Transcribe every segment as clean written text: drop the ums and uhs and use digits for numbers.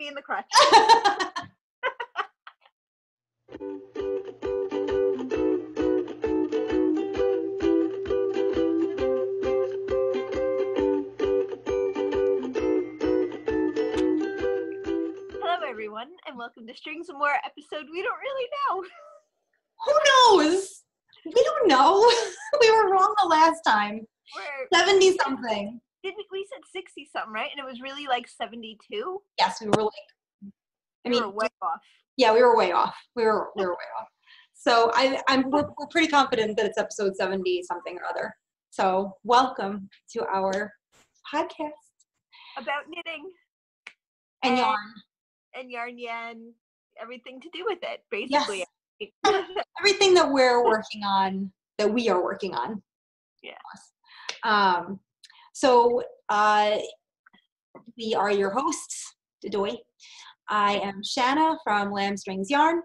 me in the crotch. Hello, everyone, and welcome to Strings and More, episode we don't really know. Who knows? We don't know. We were wrong the last time. We're 70-something. We said 60-something, right? And it was really like 72? Yes, we were like, we were way off. Yeah, we were way off. We were way off. So we're pretty confident that it's episode 70-something or other. So welcome to our podcast. About knitting. And yarn. And yarn, and everything to do with it, basically. Yes. Everything that we're working on, that we are working on. Yeah. So we are your hosts, Dodoy. I am Shanna from Lambstrings Yarn,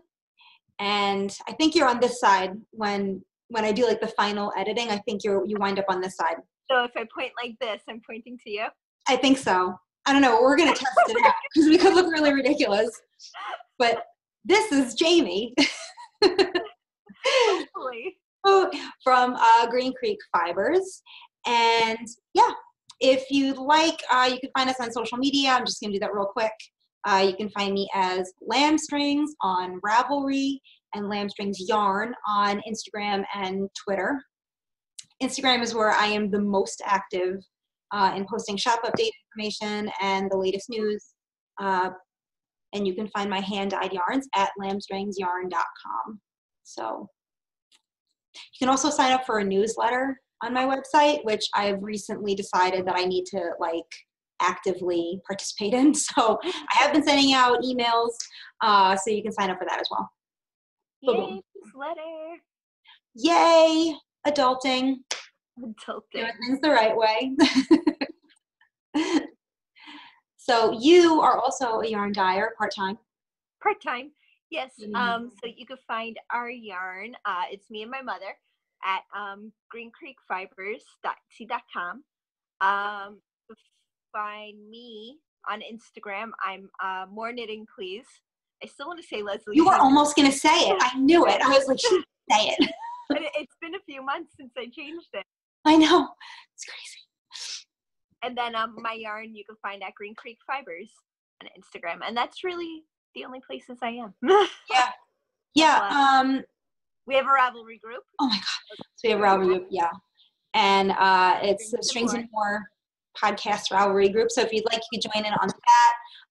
and I think you're on this side when I do like the final editing. I think you wind up on this side. So if I point like this, I'm pointing to you? I think so. I don't know. We're going to test it out because we could look really ridiculous. But this is Jaymie. Hopefully. From Green Creek Fibers. And yeah, if you'd like, you can find us on social media. I'm just going to do that real quick. You can find me as Lambstrings on Ravelry and Lambstrings Yarn on Instagram and Twitter. Instagram is where I am the most active in posting shop update information and the latest news. And you can find my hand-dyed yarns at lambstringsyarn.com. So you can also sign up for a newsletter on my website, which I've recently decided that I need to like actively participate in. So I have been sending out emails, so you can sign up for that as well. Yay, newsletter. Yay, adulting. Doing things the right way. So you are also a yarn dyer, part-time? Part-time, yes. So you can find our yarn, it's me and my mother, at greencreekfibers.com. Find me on Instagram. I'm Mooreknittingplz. I still want to say Leslie. You were almost going to say it. I knew it. I was like, she didn't say it. But it's been a few months since I changed it. I know. It's crazy. And then my yarn you can find at Green Creek Fibers on Instagram. And that's really the only places I am. Yeah. Yeah. We have a Ravelry group. Oh my God. So we have a Ravelry group, yeah. And it's the Strings and More podcast Ravelry group. So if you'd like, you could join in on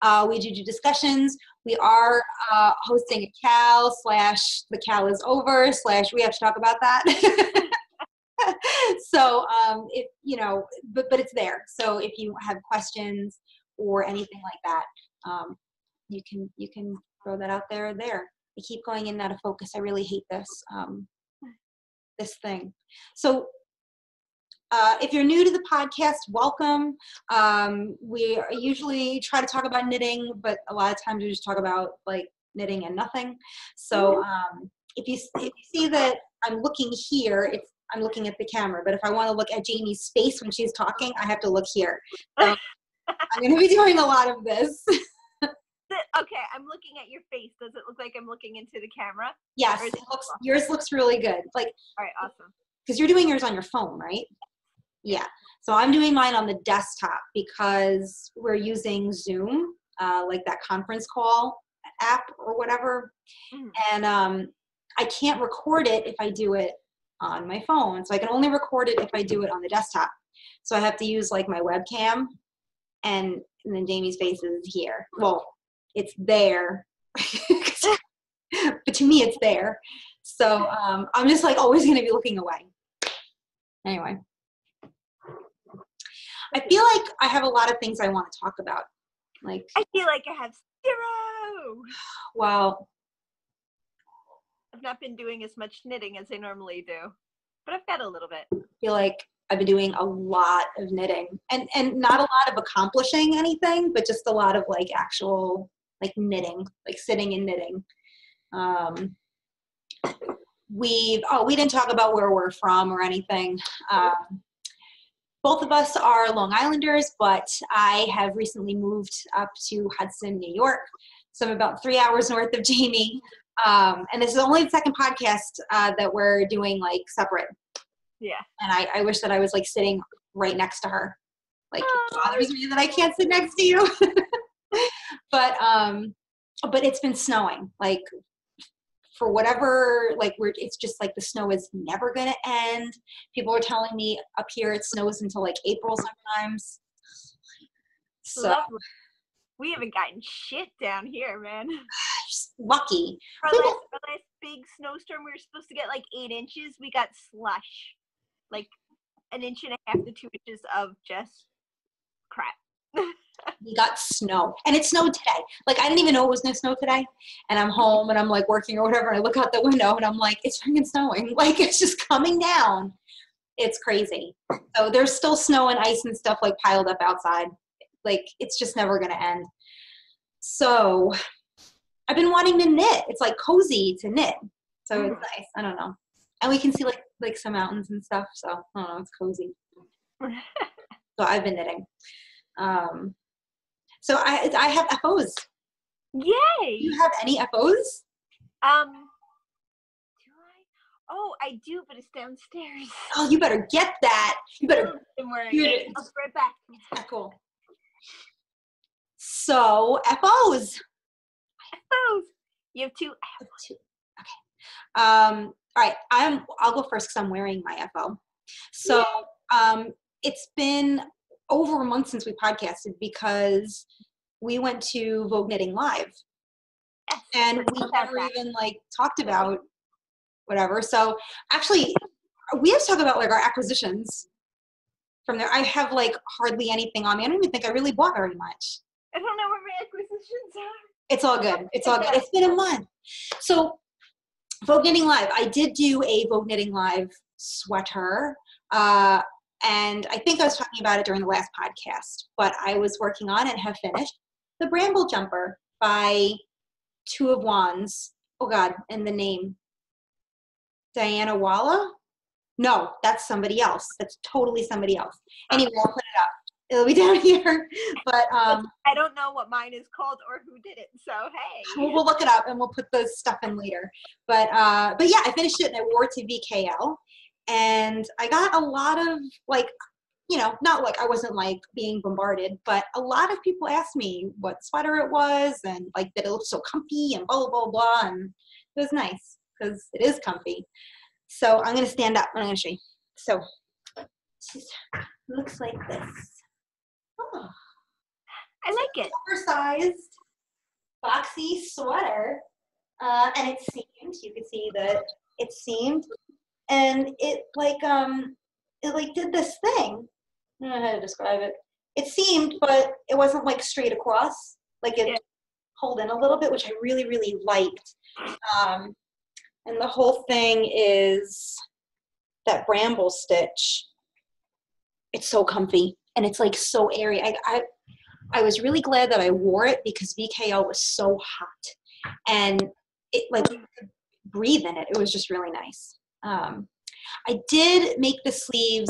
that. We do discussions. We are hosting a Cowl / the Cowl is over / we have to talk about that. So if but it's there. So if you have questions or anything like that, you can throw that out there. I keep going in and out of focus. I really hate this thing. So if you're new to the podcast, welcome. We usually try to talk about knitting, but a lot of times we just talk about like knitting and nothing. So if you see that I'm looking here, I'm looking at the camera, but if I want to look at Jaymie's face when she's talking, I have to look here. So I'm going to be doing a lot of this. Okay, I'm looking at your face. Does it look like I'm looking into the camera? Yes, yours looks really good. Like, all right, awesome. Because you're doing yours on your phone, right? Yeah. So I'm doing mine on the desktop because we're using Zoom, like that conference call app or whatever. And I can't record it if I do it on my phone. So I can only record it if I do it on the desktop. So I have to use like my webcam and then Jaymie's face is here. Well, it's there. But to me, it's there. So I'm just like always going to be looking away. Anyway. I feel like I have a lot of things I want to talk about. Like I feel like I have 0. Well, I've not been doing as much knitting as I normally do, but I've got a little bit. I feel like I've been doing a lot of knitting and not a lot of accomplishing anything, but just a lot of like actual like knitting, like sitting and knitting. We didn't talk about where we're from or anything. both of us are Long Islanders, but I have recently moved up to Hudson, New York. So I'm about 3 hours north of Jaymie. And this is only the second podcast that we're doing like separate. Yeah. And I wish that I was like sitting right next to her. Like it bothers me that I can't sit next to you. But it's been snowing. Like for whatever, like it's just like the snow is never gonna end. People are telling me up here it snows until like April sometimes. So Lovely. We haven't gotten shit down here, man. Just lucky. Our last big snowstorm, we were supposed to get like 8 inches. We got slush. Like 1.5 inches to 2 inches of just crap. We got snow. And it snowed today. Like I didn't even know it was gonna snow today. And I'm home and I'm like working or whatever. And I look out the window and I'm like, it's freaking snowing. Like it's just coming down. It's crazy. So there's still snow and ice and stuff like piled up outside. Like it's just never gonna end. So I've been wanting to knit. It's like cozy to knit. So it's nice. I don't know. And we can see like some mountains and stuff. So I don't know, it's cozy. So I've been knitting. So I have FOs. Yay! Do you have any FOs? Do I? Oh, I do, but it's downstairs. Oh, you better get that. You better. I'll be It. right back. Yeah, cool. So FOs. FOs. You have 2. I have 2. Okay. All right. I'll go first because I'm wearing my FO. So it's been over a month since we podcasted because we went to Vogue Knitting Live. Yes, and we never even like talked about whatever. So actually we have to talk about like our acquisitions from there. I have like hardly anything on me. I don't even think I really bought very much. I don't know what my acquisitions are. It's all good. It's all good. It's been a month. So Vogue Knitting Live. I did do a Vogue Knitting Live sweater. And I think I was talking about it during the last podcast, but I was working on and have finished the Bramble jumper by Two of Wands. Oh God, and the name. Diana Walla? No, that's somebody else. That's totally somebody else. Anyway, I'll put it up. It'll be down here. But I don't know what mine is called or who did it. So hey. We'll look it up and we'll put those stuff in later. But yeah, I finished it and I wore it to VKL. And I got a lot of like, you know, not like I wasn't like being bombarded, but a lot of people asked me what sweater it was and like that it looked so comfy and blah, blah, blah, blah. And it was nice because it is comfy. So I'm going to stand up and I'm going to show you. So it looks like this. Oh, I like it. Oversized, boxy sweater. And it's seamed. You can see that it's seamed. And it like did this thing. I don't know how to describe it. It seamed, but it wasn't like straight across. Like it pulled in a little bit, which I really, really liked. And the whole thing is that Bramble stitch. It's so comfy and it's like so airy. I was really glad that I wore it because VKL was so hot and it like you could breathe in it. It was just really nice. I did make the sleeves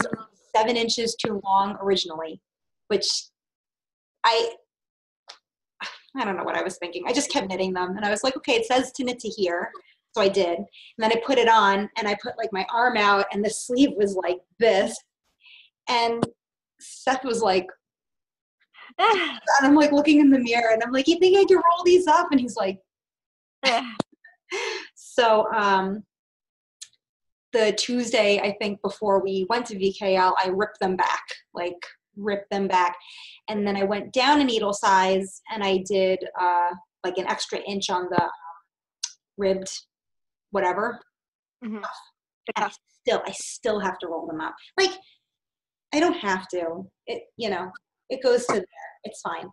7 inches too long originally, which I don't know what I was thinking. I just kept knitting them and I was like, okay, it says to knit to here. So I did. And then I put it on and I put like my arm out and the sleeve was like this. And Seth was like, and I'm like looking in the mirror and I'm like, you think I can roll these up? And he's like, so, the Tuesday, I think, before we went to VKL, I ripped them back. And then I went down a needle size and I did like an extra inch on the ribbed whatever. Mm-hmm. And I still have to roll them up. Like, I don't have to. It, you know, it goes to there. It's fine.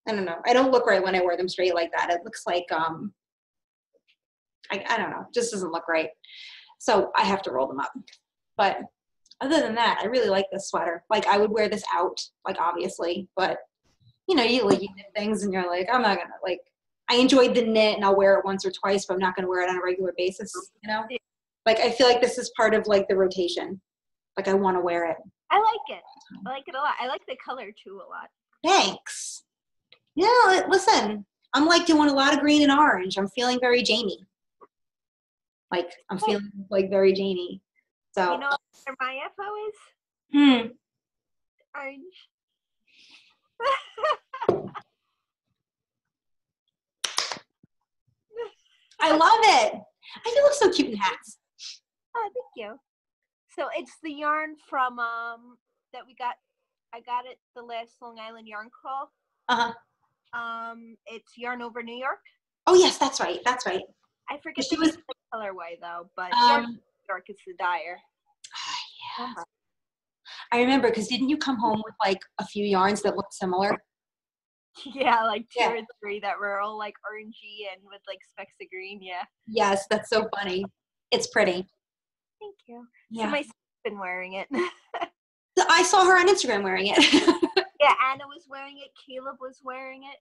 I don't know. I don't look right when I wear them straight like that. It looks like, I don't know. It just doesn't look right. So I have to roll them up. But other than that, I really like this sweater. Like I would wear this out, like obviously, but you know, you knit things and you're like, I'm not gonna like, I enjoyed the knit and I'll wear it once or twice, but I'm not gonna wear it on a regular basis, you know? Like I feel like this is part of like the rotation. Like I want to wear it. I like it. I like it a lot. I like the color too a lot. Thanks. Yeah, listen, I'm like doing a lot of green and orange. I'm feeling very Jaymie. Like I'm feeling like very Jaymie. So you know what my FO is? Orange. I love it. I think it looks so cute in hats. Oh, thank you. So it's the yarn from that we got. I got it the last Long Island yarn crawl. It's Yarn Over New York. Oh yes, that's right. That's right. I forget the colorway though, but Yarn Over New York is the dyer. Yeah. I remember because didn't you come home with like a few yarns that looked similar? Yeah, like two or three that were all like orangey and with like specks of green. Yeah. Yes, that's so funny. It's pretty. Thank you. Yeah. So my sister's been wearing it. I saw her on Instagram wearing it. Yeah, Anna was wearing it. Caleb was wearing it.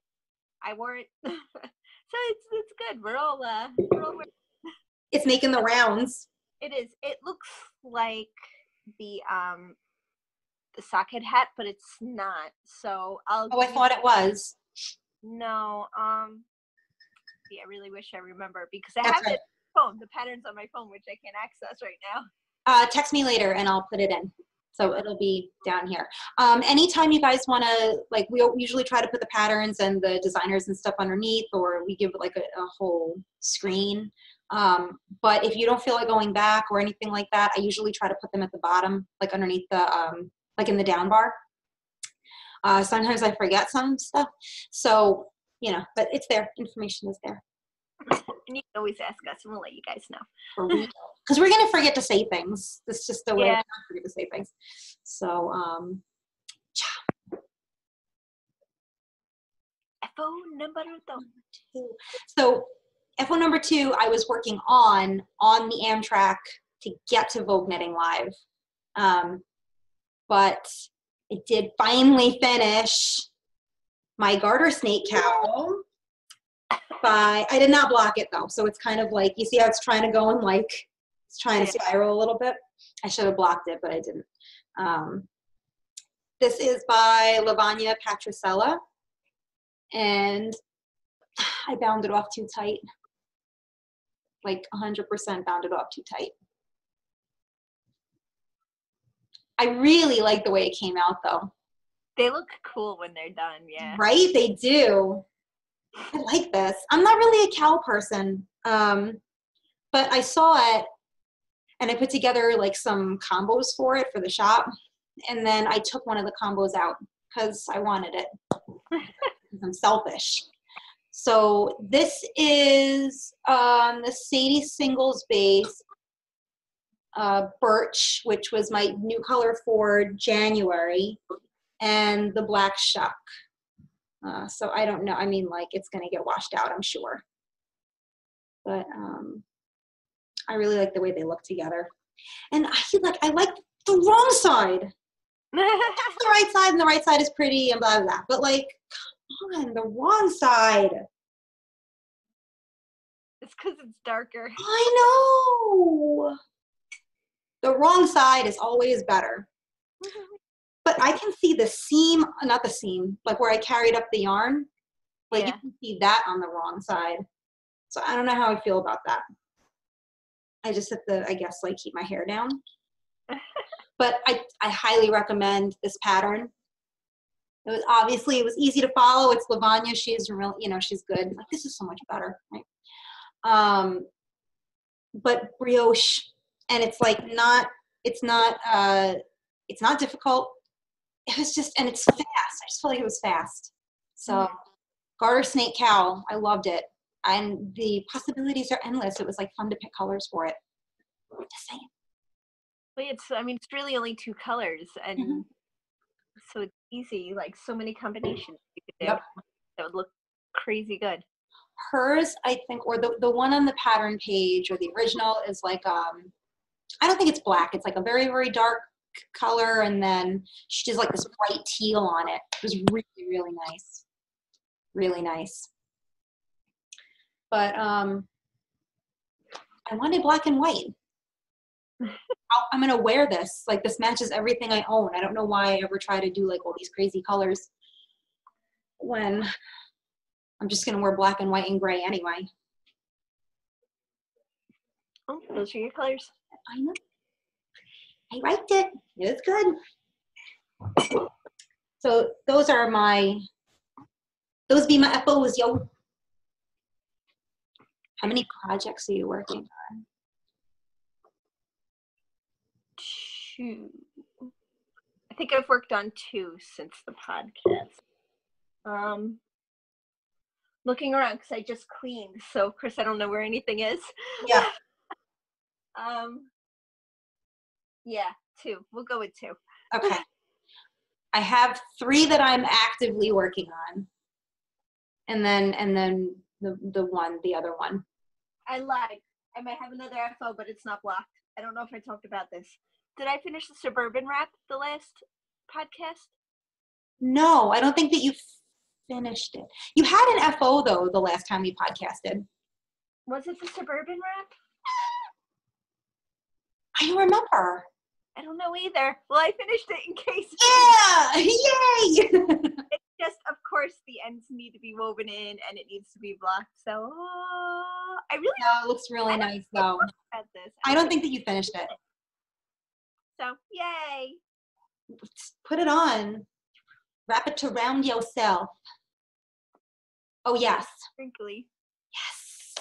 I wore it. So it's good. We're all wearing it. It's making the rounds. It is. It looks like the socket hat, but it's not. So I thought it was. No. See, I really wish I remember because I have it on my phone. The pattern's on my phone, which I can't access right now. Text me later and I'll put it in. So it'll be down here. Anytime you guys want to, like, we usually try to put the patterns and the designers and stuff underneath, or we give like a whole screen. But if you don't feel like going back or anything like that, I usually try to put them at the bottom, like underneath the, like in the down bar. Sometimes I forget some stuff. So, you know, but it's there. Information is there. And you can always ask us and we'll let you guys know. Because we're going to forget to say things. It's just the way I forget to say things. So, FO number 2. So, FO number 2, I was working on the Amtrak to get to Vogue Knitting Live. But I did finally finish my garter snake cowl. I did not block it though, so it's kind of like, you see how it's trying to go and like, it's trying to spiral a little bit. I should have blocked it, but I didn't. This is by Lavanya Patricella, and I bound it off too tight. Like 100% bound it off too tight. I really like the way it came out though. They look cool when they're done, yeah. Right? They do. I like this. I'm not really a cowl person, but I saw it and I put together like some combos for it for the shop. And then I took one of the combos out because I wanted it. I'm selfish. So this is the Sadie Singles base, Birch, which was my new color for January, and the Black Shuck. So I don't know. I mean, like, it's going to get washed out, I'm sure. But I really like the way they look together. And I like the wrong side. That's the right side, and the right side is pretty and blah, blah, blah. But, like, come on, the wrong side. It's because it's darker. I know. The wrong side is always better. But I can see the seam, not the seam, like where I carried up the yarn. Like you can see that on the wrong side. So I don't know how I feel about that. I just have to, I guess, like keep my hair down. But I highly recommend this pattern. It was easy to follow. It's Lavanya. She's real, she's good. Like, this is so much better, right? But brioche, and it's like it's not difficult. It was just, and it's fast. I just felt like it was fast. So garter snake cowl, I loved it. And the possibilities are endless. It was like fun to pick colors for it. Just saying. Well, it's really only 2 colors, and so it's easy, like so many combinations you could do that would look crazy good. Hers, I think, or the one on the pattern page or the original is like, I don't think it's black. It's like a very, very dark color, and then she does like this bright teal on it. It was really, really nice. Really nice. But I wanted black and white. I'm going to wear this. Like, this matches everything I own. I don't know why I ever try to do like all these crazy colors when I'm just going to wear black and white and gray anyway. Oh, those are your colors. I know. I liked it. It was good. So those are those be my FOs, yo. How many projects are you working on? 2. I think I've worked on 2 since the podcast. Looking around because I just cleaned, so of course I don't know where anything is. Yeah. Yeah, 2. We'll go with 2. Okay. I have 3 that I'm actively working on, and then the other one. I lied. I might have another FO, but it's not blocked. I don't know if I talked about this. Did I finish the Suburban wrap the last podcast? No, I don't think that you finished it. You had an FO though the last time we podcasted. Was it the Suburban wrap? I don't remember. I don't know either. Well, I finished it in case. Yeah! Yay! It's just, of course, the ends need to be woven in and it needs to be blocked. So, I really it looks really nice though. about this. I don't think that you finished it. So, yay! Put it on. Wrap it around yourself. Oh, yes. Crinkly. Yes.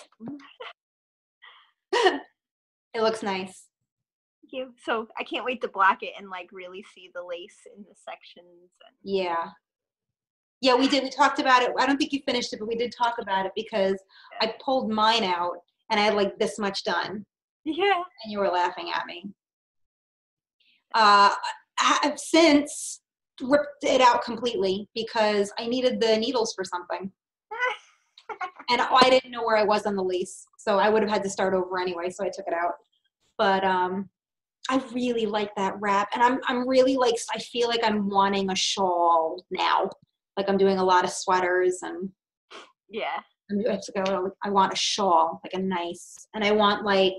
It looks nice. Thank you. So I can't wait to block it and like really see the lace in the sections. And yeah. Yeah, we did. We talked about it. I don't think you finished it, but we did talk about it because I pulled mine out and I had like this much done. Yeah. And you were laughing at me. I've since ripped it out completely because I needed the needles for something. And I didn't know where I was on the lace, so I would have had to start over anyway, so I took it out. But I really like that wrap, and I'm really like, I feel like I'm wanting a shawl now. Like I'm doing a lot of sweaters, and yeah, I want a shawl, like a nice, and I want like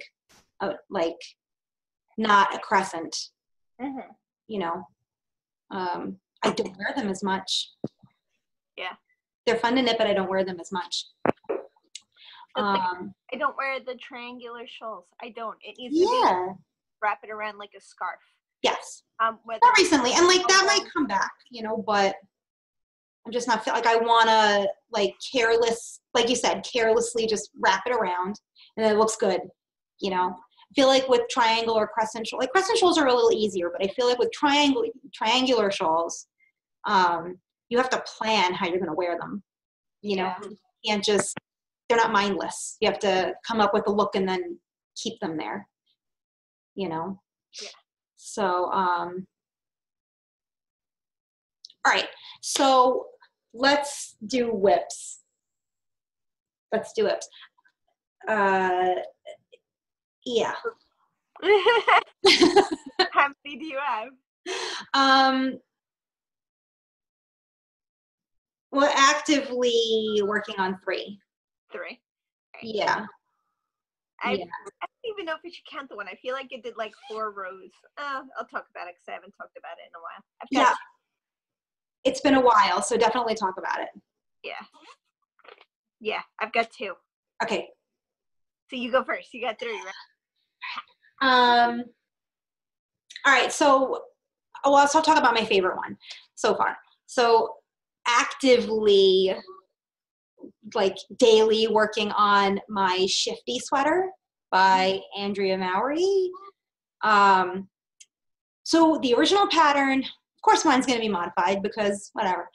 not a crescent. Mm-hmm. You know, I don't wear them as much. Yeah, they're fun to knit, but I don't wear them as much. I don't wear the triangular shawls. I don't. It needs to be wrap it around like a scarf. Yes. Not recently, and like that might come back, you know, but I'm just not feel like I want to like like you said, carelessly just wrap it around and it looks good, you know. I feel like with triangle or crescent shawls, like crescent shawls are a little easier, but I feel like with triangular shawls, you have to plan how you're going to wear them, you know. You can't just, they're not mindless. You have to come up with a look and then keep them there, you know. Yeah. So all right, so let's do whips. Let's do whips. Yeah. How many do you have? We're actively working on 3. 3. Right. Yeah. I don't even know if we should count the one. I feel like it did like 4 rows. I'll talk about it because I haven't talked about it in a while. Yeah. It's been a while, so definitely talk about it. Yeah. Yeah, I've got 2. Okay. So you go first. You got 3, right? All right, so I'll talk about my favorite one so far. So actively, like daily working on my Shifty sweater by Andrea Mowry. So the original pattern, of course mine's going to be modified because whatever.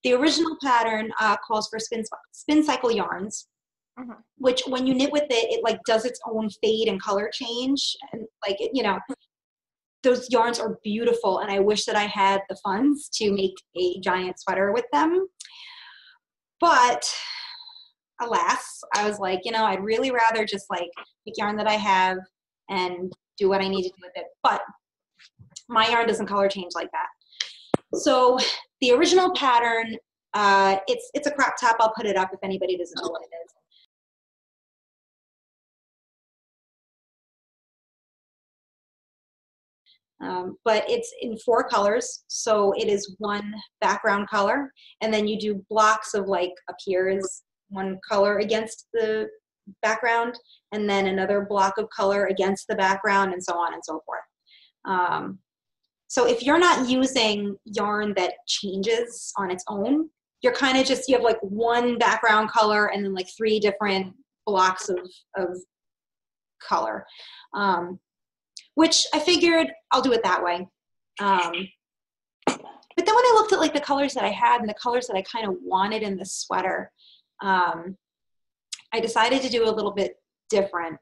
The original pattern calls for spin cycle yarns, which when you knit with it, it like does its own fade and color change. And like, you know, those yarns are beautiful. And I wish that I had the funds to make a giant sweater with them. But alas, I was like, you know, I'd really rather just like pick yarn that I have and do what I need to do with it. But my yarn doesn't color change like that. So the original pattern, it's a crop top. I'll put it up if anybody doesn't know what it is. But it's in 4 colors, so it is 1 background color, and then you do blocks of like up here is 1 color against the background, and then another block of color against the background, and so on and so forth. So if you're not using yarn that changes on its own, you're kind of just, you have like 1 background color and then like 3 different blocks of color. Which I figured I'll do it that way. But then when I looked at like the colors that I had and the colors that I kind of wanted in the sweater, I decided to do a little bit different.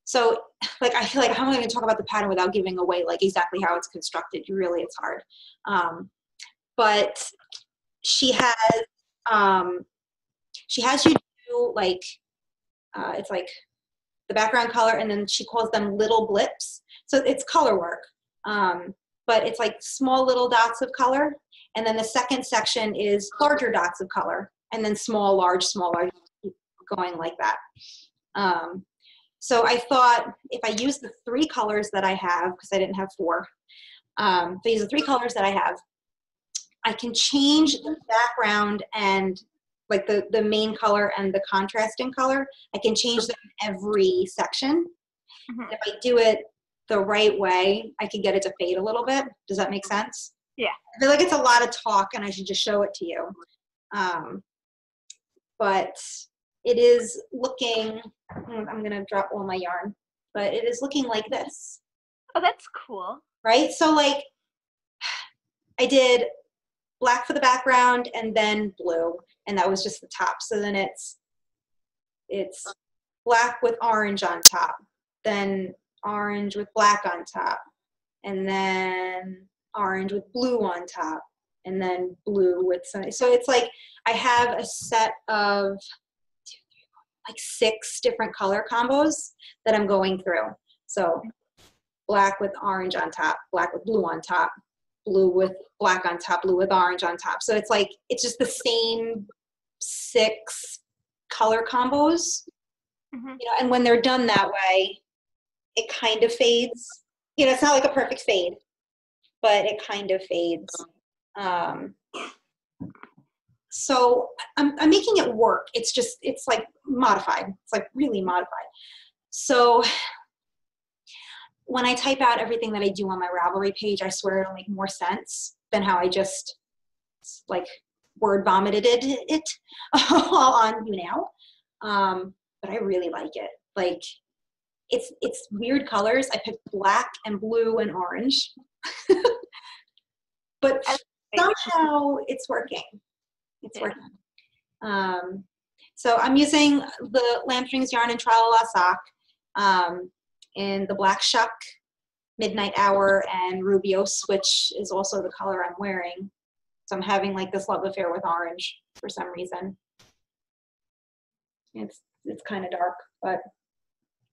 So like, I feel like how am I going to talk about the pattern without giving away like exactly how it's constructed? Really, it's hard. But she has you do like, it's like the background color, and then she calls them little blips. So it's color work, but it's like small little dots of color. And then the second section is larger dots of color, and then small, large, keep going like that. So I thought if I use the 3 colors that I have, because I didn't have 4, if I use the 3 colors that I have, I can change the background and like the main color and the contrasting color. I can change them every section. Mm-hmm. If I do it the right way, I can get it to fade a little bit. Does that make sense? Yeah. I feel like it's a lot of talk and I should just show it to you. But it is looking, I'm gonna drop all my yarn, but it is looking like this. Oh, that's cool. Right? So like, I did black for the background and then blue, and that was just the top. So then it's black with orange on top, then orange with black on top, and then orange with blue on top, and then blue with some. So it's like I have a set of like 6 different color combos that I'm going through. So black with orange on top, black with blue on top, blue with black on top, blue with orange on top. So it's like, it's just the same 6 color combos, you know, and when they're done that way, it kind of fades. You know, it's not like a perfect fade, but it kind of fades. So I'm making it work. It's just, it's like modified. It's like really modified. So when I type out everything that I do on my Ravelry page, I swear it'll make more sense than how I just like word vomited it all on you now. But I really like it. Like it's weird colors. I picked black and blue and orange, but somehow it's working. It's working. So I'm using the Lambstrings yarn and Tralala sock in the Black Shuck, Midnight Hour, and Rubios, which is also the color I'm wearing. So I'm having like this love affair with orange for some reason. It's kind of dark, but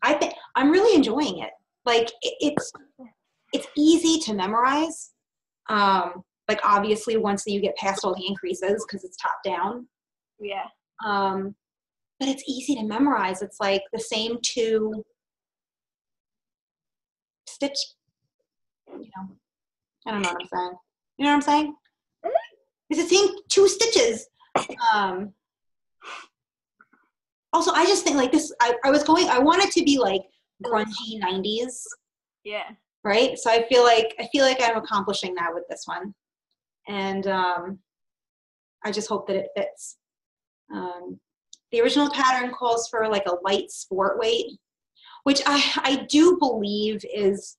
I think I'm really enjoying it. Like it's easy to memorize. Like obviously once you get past all the increases because it's top down. Yeah. But it's easy to memorize. It's like the same 2 stitch, you know, I don't know what I'm saying. You know what I'm saying? It's the same 2 stitches. Also, I just think like this, I want it to be like grungy 90s. Yeah. Right? So I feel like I'm accomplishing that with this one. And I just hope that it fits. The original pattern calls for like a light sport weight, which I do believe is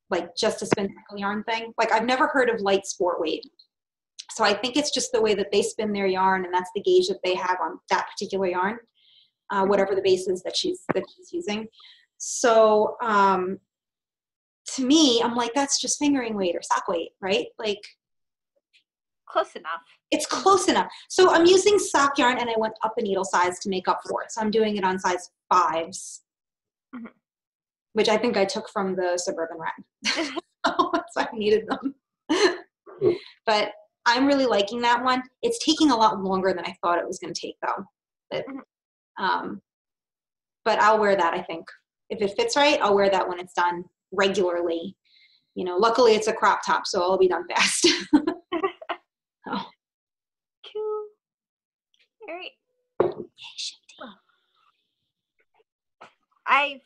like just a spin cycle yarn thing. Like I've never heard of light sport weight. So I think it's just the way that they spin their yarn, and that's the gauge that they have on that particular yarn, whatever the base is that she's using. So to me, I'm like, that's just fingering weight or sock weight, right? Like close enough. It's close enough. So I'm using sock yarn, and I went up a needle size to make up for it. So I'm doing it on size 5s, which I think I took from the Suburban rack. So I needed them. But I'm really liking that one. It's taking a lot longer than I thought it was going to take, though. But I'll wear that, I think. if it fits right, I'll wear that when it's done regularly. You know, luckily it's a crop top, so I'll be done fast. Oh. Cool. All right. I've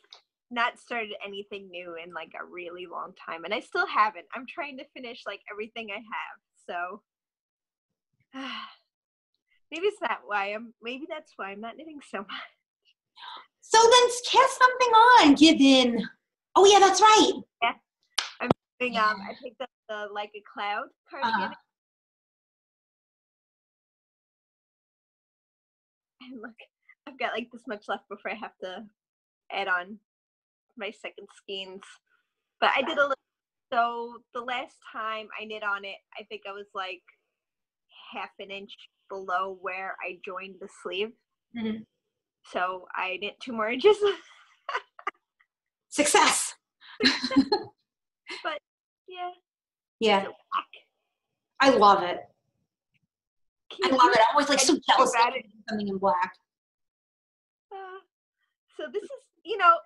not started anything new in like a really long time, and I still haven't. I'm trying to finish like everything I have, so maybe it's not why maybe that's why I'm not knitting so much. So then cast something on, give in. Oh yeah, that's right. Yeah, I'm doing, I picked up the Like a Cloud cardigan. And look, I've got like this much left before I have to add on my second skeins. But I did a little, so the last time I knit on it, I think I was like half an inch below where I joined the sleeve. Mm-hmm. So I knit 2 more inches. Success. But yeah. Yeah. So I love it. I love it. I'm always like so jealous of something in black. So this is, you know,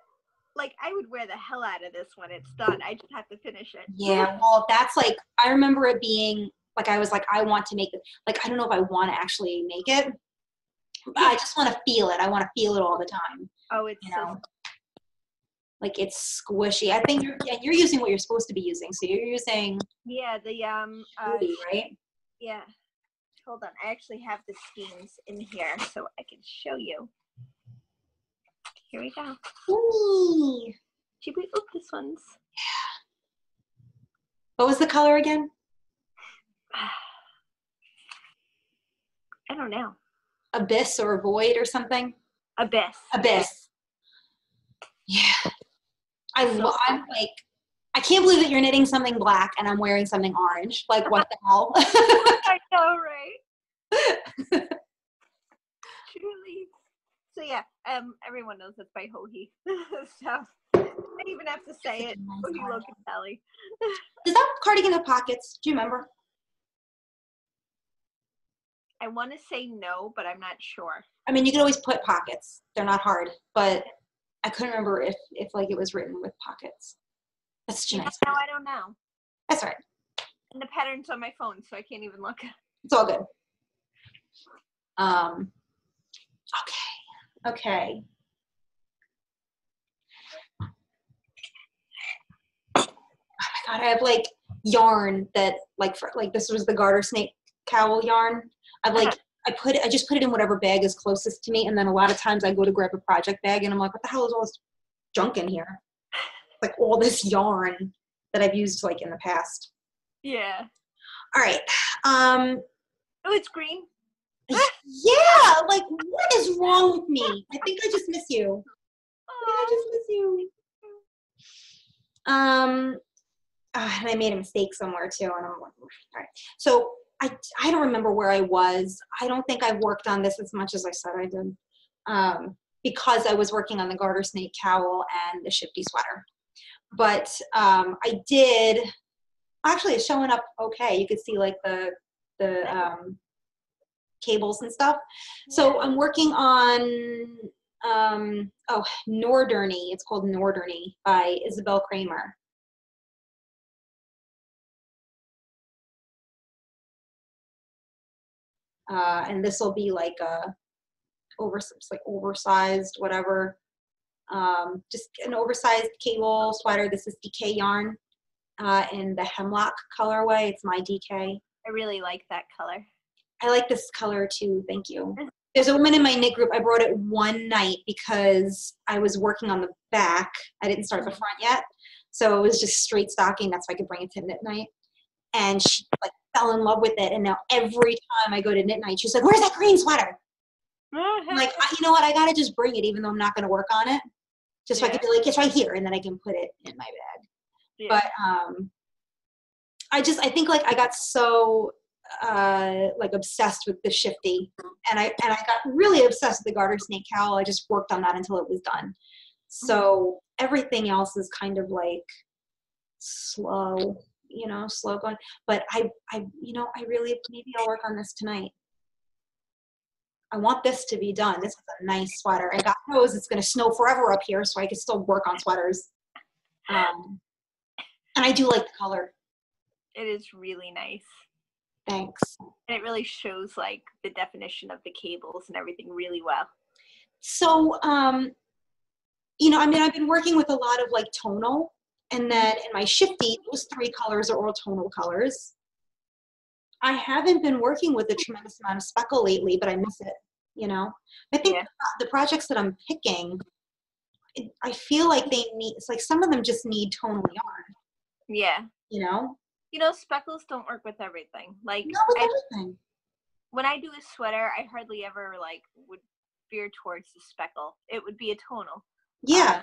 like I would wear the hell out of this when it's done. I just have to finish it. Yeah, well, that's like, I remember it being like, I was like, I want to make it. Like, I don't know if I want to actually make it. I just want to feel it. I want to feel it all the time. Oh, it's so like it's squishy. I think you're using what you're supposed to be using. So you're using the right? Yeah. Hold on. I actually have the skeins in here so I can show you. Here we go. Ooh. Oh, this one's. Yeah. What was the color again? I don't know. Abyss or Void or something? Abyss. Abyss. Yeah. I'm like, I can't believe that you're knitting something black and I'm wearing something orange. Like, what the hell? I know, right? Truly. So yeah, everyone knows it's by Joji. So I even have to say it. Joji Locatelli. Does that cardigan have pockets? Do you remember? I want to say no, but I'm not sure. I mean, you can always put pockets. They're not hard, but I couldn't remember if like it was written with pockets. That's such a nice. No, I don't know. That's all right. And the pattern's on my phone, so I can't even look. It's all good. Okay. Oh my god, I have like yarn that like this was the garter snake cowl yarn. I just put it in whatever bag is closest to me, and then a lot of times I go to grab a project bag and I'm like, what the hell is all this junk in here? Like all this yarn that I've used like in the past. Yeah. All right. Oh, it's green. Yeah, like what is wrong with me? I think I just miss you. And I made a mistake somewhere too, and I'm like, all right. So I don't remember where I was. I don't think I worked on this as much as I said I did, because I was working on the garter snake cowl and the Shifty sweater. But I did. Actually, it's showing up okay. You could see like the cables and stuff. So I'm working on Norderney. It's called Norderney by Isabell Kraemer. And this will be like a oversized whatever, just an oversized cable sweater. This is DK yarn in the hemlock colorway. It's my DK. I really like that color. I like this color too. Thank you. There's a woman in my knit group. I brought it one night because I was working on the back. I didn't start the front yet, so it was just straight stocking. That's why I could bring it to knit night. And she like fell in love with it. And now every time I go to knit night, she's like, "Where's that green sweater?" I'm like, you know what? I gotta just bring it, even though I'm not gonna work on it, just so I can be like, "It's right here," and then I can put it in my bag. Yeah. But I think like I got so like obsessed with the Shifty, and I got really obsessed with the garter snake cowl. I just worked on that until it was done. So everything else is kind of like slow going. But I really, maybe I'll work on this tonight. I want this to be done. This is a nice sweater. And God knows it's going to snow forever up here, so I can still work on sweaters. And I do like the color. It is really nice. Thanks. And it really shows like the definition of the cables and everything really well. So, you know, I mean, I've been working with a lot of like tonal, and then in my Shifty, those 3 colors are all tonal colors. I haven't been working with a tremendous amount of speckle lately, but I miss it, you know? I think the projects that I'm picking, I feel like they need, it's like some of them just need tonal yarn. Yeah. You know? You know, speckles don't work with everything. Like, not with everything. When I do a sweater, I hardly ever, like, would veer towards the speckle. It would be a tonal. Yeah.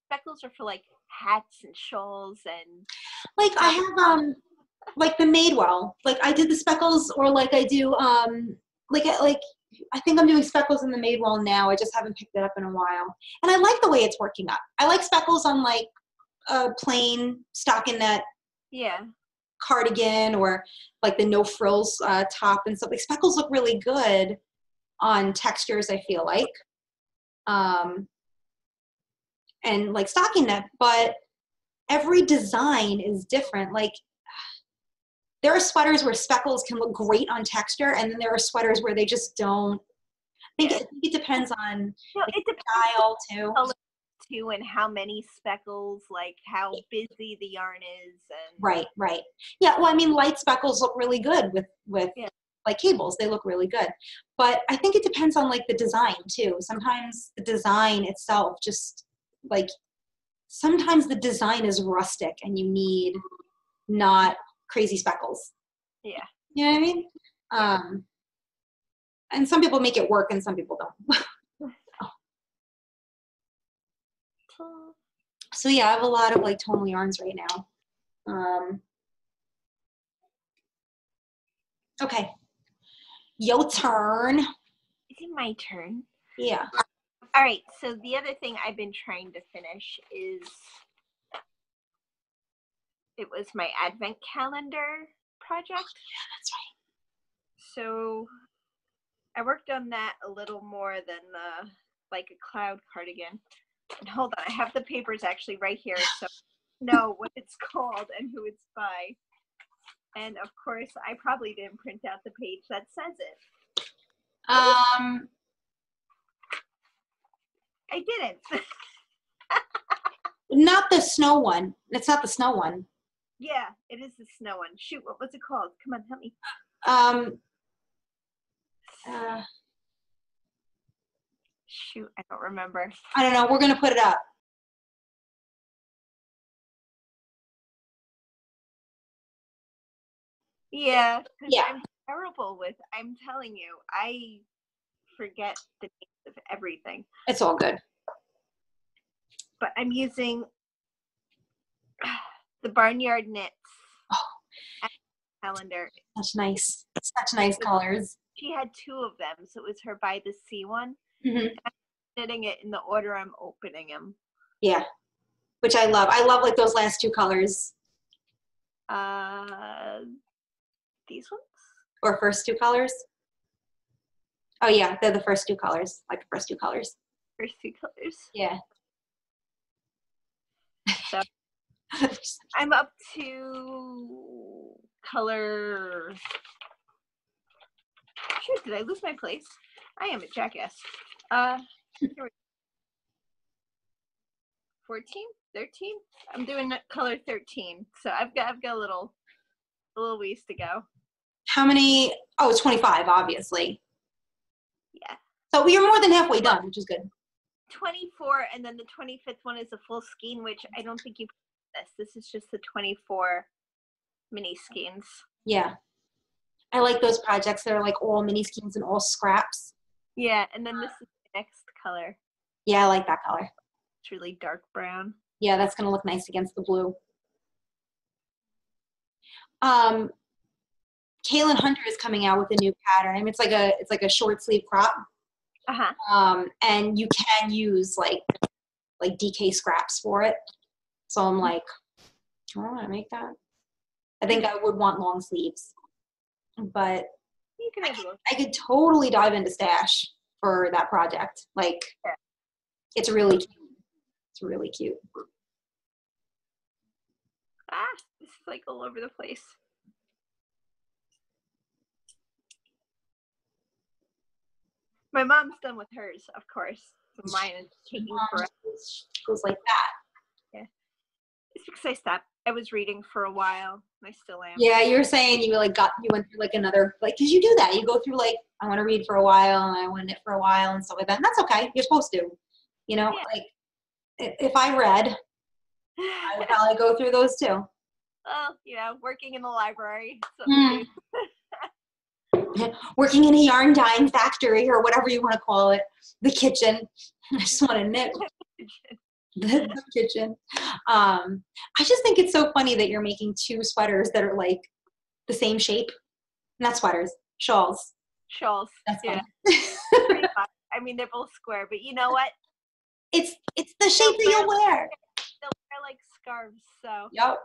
Speckles are for, like, hats and shawls and... Like, I have, like, the Madewell. Like, I did the speckles, or, like, I do, like, I think I'm doing speckles in the Madewell now. I just haven't picked it up in a while. And I like the way it's working up. I like speckles on, like, a plain stockinette cardigan, or like the no frills top and stuff. Like, speckles look really good on textures, I feel like. And like stockinette, but every design is different. Like, there are sweaters where speckles can look great on texture, and then there are sweaters where they just don't. I think it depends on the style too. And how many speckles, like how busy the yarn is. And Right. Yeah, well, I mean, light speckles look really good with like cables. They look really good. But I think it depends on like the design too. Sometimes the design itself just like, sometimes the design is rustic and you need not crazy speckles. Yeah. You know what I mean? And some people make it work and some people don't. So yeah, I have a lot of like tonal yarns right now. Okay. Your turn. Is it my turn? Yeah. All right, so the other thing I've been trying to finish is, it was my advent calendar project. Yeah, that's right. So I worked on that a little more than the, like a cloud cardigan. And hold on, I have the papers actually right here, so I know what it's called and who it's by. And of course, I probably didn't print out the page that says it. I didn't. Not the snow one. It's not the snow one. Yeah, it is the snow one. Shoot, what was it called? Come on, help me. Shoot, I don't remember. I don't know. We're going to put it up. Yeah, I'm terrible with, I'm telling you, I forget the names of everything. It's all good. But I'm using the Barnyard Knits calendar. Such nice colors. She had 2 of them, so it was her By the Sea one. Mm-hmm. I'm knitting it in the order I'm opening them. Yeah, which I love. I love like those last 2 colors. These ones? Or first 2 colors? Oh yeah, they're the first 2 colors. Like the first 2 colors. First 2 colors. Yeah. So I'm up to color. Shoot, did I lose my place? I am a jackass. 14, 13. I'm doing color 13, so I've got a little ways to go. How many? Oh, it's 25, obviously. Yeah. So you're more than halfway done, which is good. 24, and then the 25th one is a full skein, which I don't think you put this. This is just the 24 mini skeins. Yeah. I like those projects that are like all mini skeins and all scraps. Yeah, and then this is the next color. Yeah, I like that color. It's really dark brown. Yeah, that's going to look nice against the blue. Kaylin Hunter is coming out with a new pattern. I mean, it's like a short sleeve crop. And you can use like DK scraps for it. So I'm like, do I want to make that? I think I would want long sleeves, but You can have both. I could totally dive into stash for that project. Like, it's really cute. It's really cute. This is like all over the place. My mom's done with hers, of course. So mine is taking forever. Goes like that. Yeah. It's because I stopped. I was reading for a while. I still am. Yeah, you were saying you went through like another, like, because you do that. You go through like, I want to read for a while and I want to knit for a while and stuff like that. And that's okay. You're supposed to. You know, like, if I read, I would probably go through those too. Well, you know, working in the library. Working in a yarn dyeing factory or whatever you want to call it. The kitchen. I just want to knit. The kitchen. I just think it's so funny that you're making 2 sweaters that are like the same shape. Not sweaters, shawls. Shawls. That's funny. I mean, they're both square, but you know what? It's the shape that you'll wear. They'll wear like scarves, so. Yep.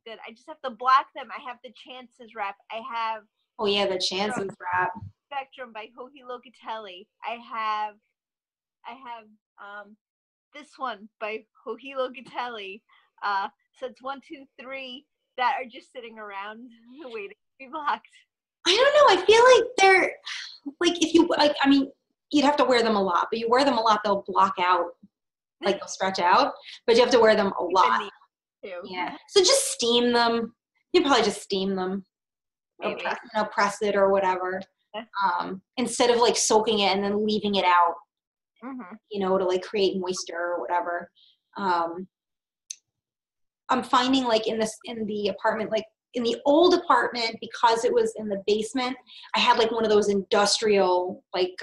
Good. I just have to block them. I have the Chances wrap. I have. Oh yeah, the Chances wrap. Spectrum by Locatelli. I have this one by Locatelli. So it's 1, 2, 3 that are just sitting around waiting to be blocked. I don't know. I feel like they're like, if you like, I mean, you'd have to wear them a lot, but you wear them a lot, they'll block out, like they'll stretch out, but you have to wear them a lot. Yeah. So just steam them. You probably just steam them. Maybe. Or press it or whatever. Instead of like soaking it and then leaving it out, you know, to like create moisture or whatever. I'm finding like in the apartment, like in the old apartment, because it was in the basement, I had like one of those industrial like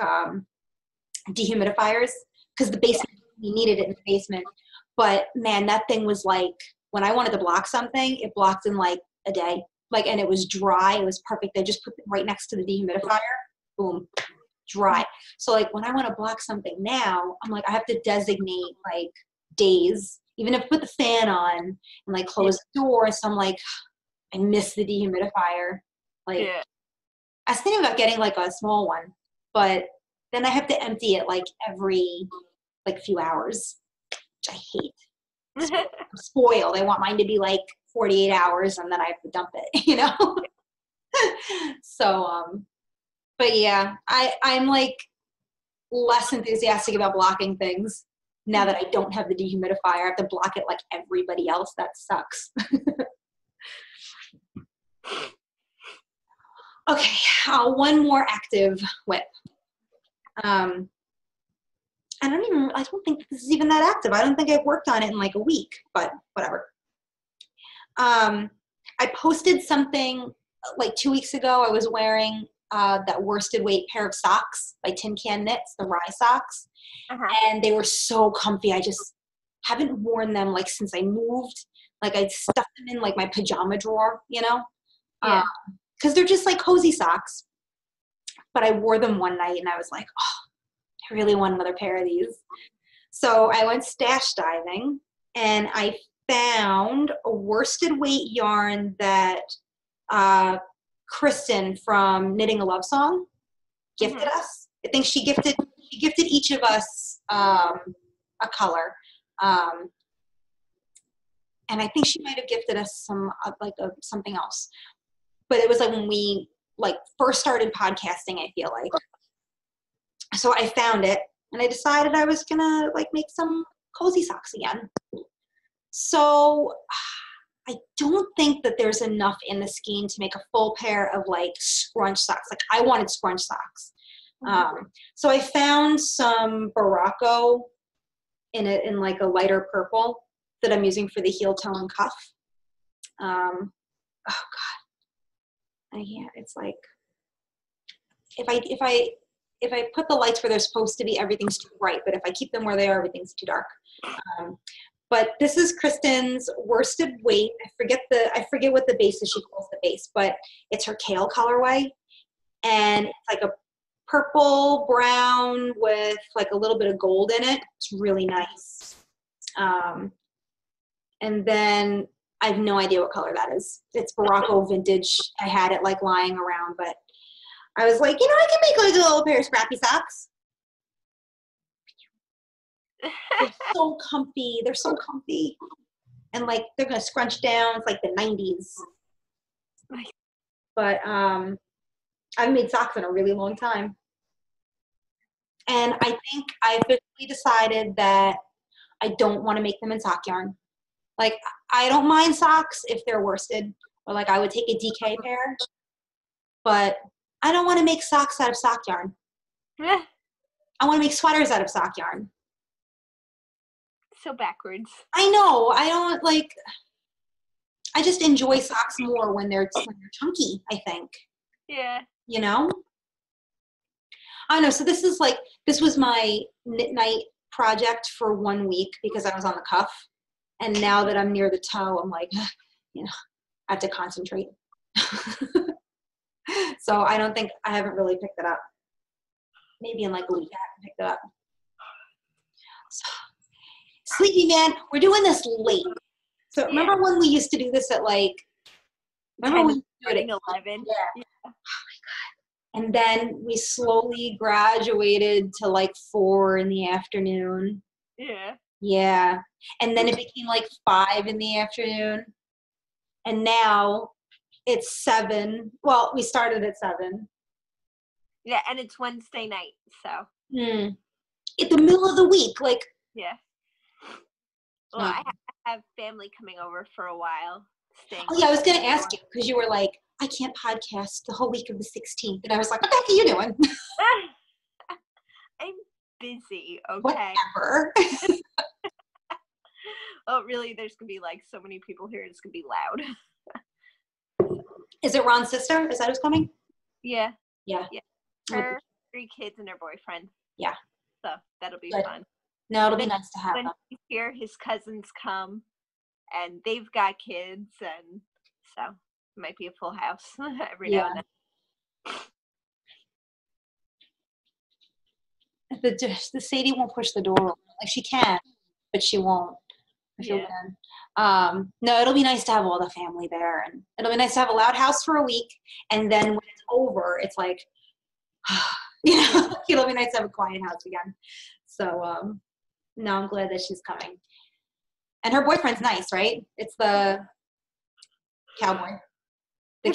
dehumidifiers, because the basement, we needed it in the basement. But man, that thing was like, when I wanted to block something, it blocked in like a day. Like, and it was dry. It was perfect. I just put it right next to the dehumidifier. Boom, dry. So like when I want to block something now, I'm like, I have to designate like days, even if I put the fan on and like close the door. So I'm like, I miss the dehumidifier. Like, I was thinking about getting like a small one, but then I have to empty it like every like few hours, which I hate. I'm spoiled. I want mine to be like 48 hours and then I have to dump it, you know? So, but yeah, I'm like less enthusiastic about blocking things now that I don't have the dehumidifier. I have to block it like everybody else. That sucks. Okay, one more active whip. I don't think this is even that active. I don't think I've worked on it in like a week, but whatever. I posted something like 2 weeks ago. I was wearing that worsted weight pair of socks by TinCanKnits, the Rye Socks. And they were so comfy. I just haven't worn them like since I moved. Like I stuffed them in like my pajama drawer, you know? Yeah. Because they're just like cozy socks. But I wore them one night and I was like, oh, I really want another pair of these. So I went stash diving and I found a worsted weight yarn that Kristen from Knitting a Love Song gifted us. I think she gifted each of us a color. And I think she might have gifted us some something else. But it was like when we like first started podcasting, I feel like. So I found it and I decided I was gonna like make some cozy socks again. So I don't think that there's enough in the skein to make a full pair of like scrunch socks. Like I wanted scrunch socks. So I found some Barocco in like a lighter purple that I'm using for the heel toe and cuff. Oh God. Yeah, it's like if I put the lights where they're supposed to be, everything's too bright. But if I keep them where they are, everything's too dark. But this is Kristen's worsted weight. I forget what the base is. She calls the base, but it's her Cowl colorway, and it's like a purple brown with like a little bit of gold in it. It's really nice. And then I have no idea what color that is. It's Barocco vintage. I had it like lying around, but I was like, you know, I can make like a little pair of scrappy socks. They're so comfy. They're so comfy. And like, they're going to scrunch down. It's like the 90s. But I've made socks in a really long time. And I think I officially decided that I don't want to make them in sock yarn. Like, I don't mind socks if they're worsted. Or like, I would take a DK pair. But I don't want to make socks out of sock yarn. I want to make sweaters out of sock yarn. So backwards. I know. I don't like. I just enjoy socks more when they're chunky, I think. Yeah. You know? I don't know. So this was my knit night project for 1 week because I was on the cuff. And now that I'm near the toe, I'm like, you know, I have to concentrate. So I haven't really picked it up. Maybe in like a week I haven't picked it up. So, Sleepy man, we're doing this late. So remember when we used to do this at like, remember when we starting 11? Yeah. Oh my God. And then we slowly graduated to like 4 in the afternoon. Yeah. Yeah. And then it became like 5 in the afternoon. And now it's 7. Well, we started at 7. Yeah, and it's Wednesday night, so. At the middle of the week, like. Yeah. Well, I have family coming over for a while. Oh, yeah, I was going to ask you, because you were like, I can't podcast the whole week of the 16th. And I was like, what the heck are you doing? I'm busy, okay? Whatever. Oh, really, there's going to be like so many people here, it's going to be loud. Is it Ron's sister? Is that who's coming? Yeah. Yeah. Her 3 kids and her boyfriend. Yeah. So that'll be fun. No, it'll be nice to have when them. he's here, his cousins come, and they've got kids, and so it might be a full house every now and then. The Sadie won't push the door open. Like she can, but she won't. No, it'll be nice to have all the family there, and it'll be nice to have a loud house for a week, and then when it's over, it's like, you know, it'll be nice to have a quiet house again. So, no, I'm glad that she's coming. And her boyfriend's nice, right? It's the cowboy. The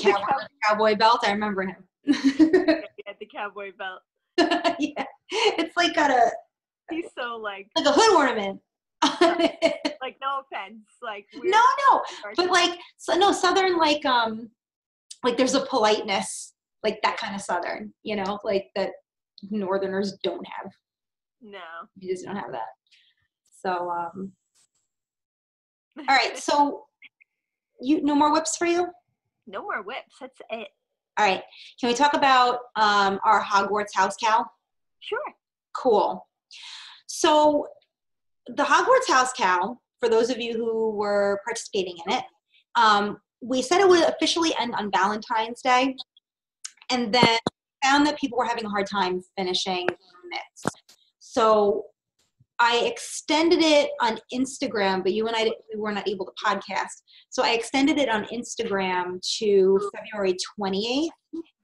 cowboy belt. I remember him. Yeah, the cowboy belt. Yeah. It's like got a. He's so like a hood ornament. Like no offense, like weird. No, but like Southern like there's a politeness like that kind of Southern, you know, like that Northerners don't have. No, you just don't have that. So all right, so no more whips for you? No more whips. That's it. All right, can we talk about our Hogwarts house cowl? Sure. Cool. So the Hogwarts house cowl, for those of you who were participating in it, we said it would officially end on Valentine's Day, and then found that people were having a hard time finishing knits. So I extended it on Instagram, but you and I we were not able to podcast. So I extended it on Instagram to February 28th,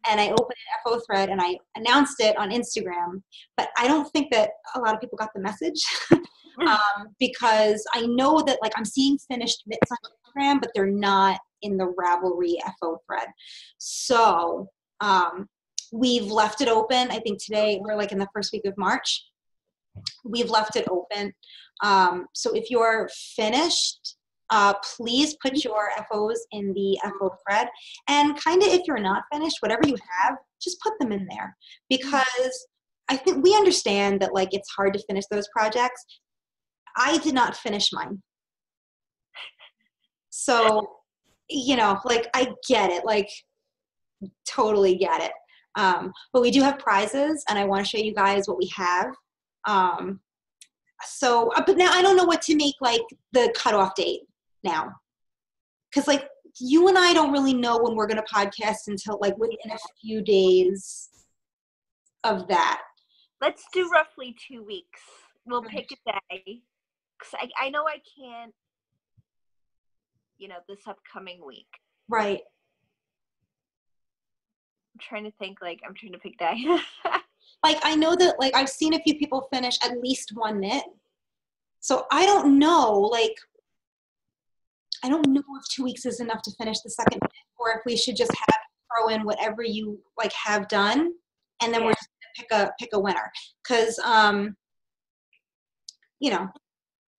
and I opened an FO thread and I announced it on Instagram. But I don't think that a lot of people got the message. Because I know that like I'm seeing finished knits on Instagram, but they're not in the Ravelry FO thread. So we've left it open. I think today we're like in the first week of March. We've left it open. So if you're finished, please put your FOs in the FO thread. And kind of if you're not finished, whatever you have, just put them in there. Because I think we understand that like it's hard to finish those projects. I did not finish mine. So, you know, like I get it, like totally get it. But we do have prizes and I want to show you guys what we have. So, but now I don't know what to make like the cutoff date now. Cause like you and I don't really know when we're going to podcast until like within a few days of that. Let's do roughly 2 weeks. We'll pick a day. Cause I know I can't, you know, this upcoming week. Right. trying to think, like, I'm trying to pick dye. Like, I know that, like, I've seen a few people finish at least one knit. So I don't know, like, I don't know if 2 weeks is enough to finish the second knit, or if we should just throw in whatever you, like, have done, and then we're just gonna pick a winner. Because, you know,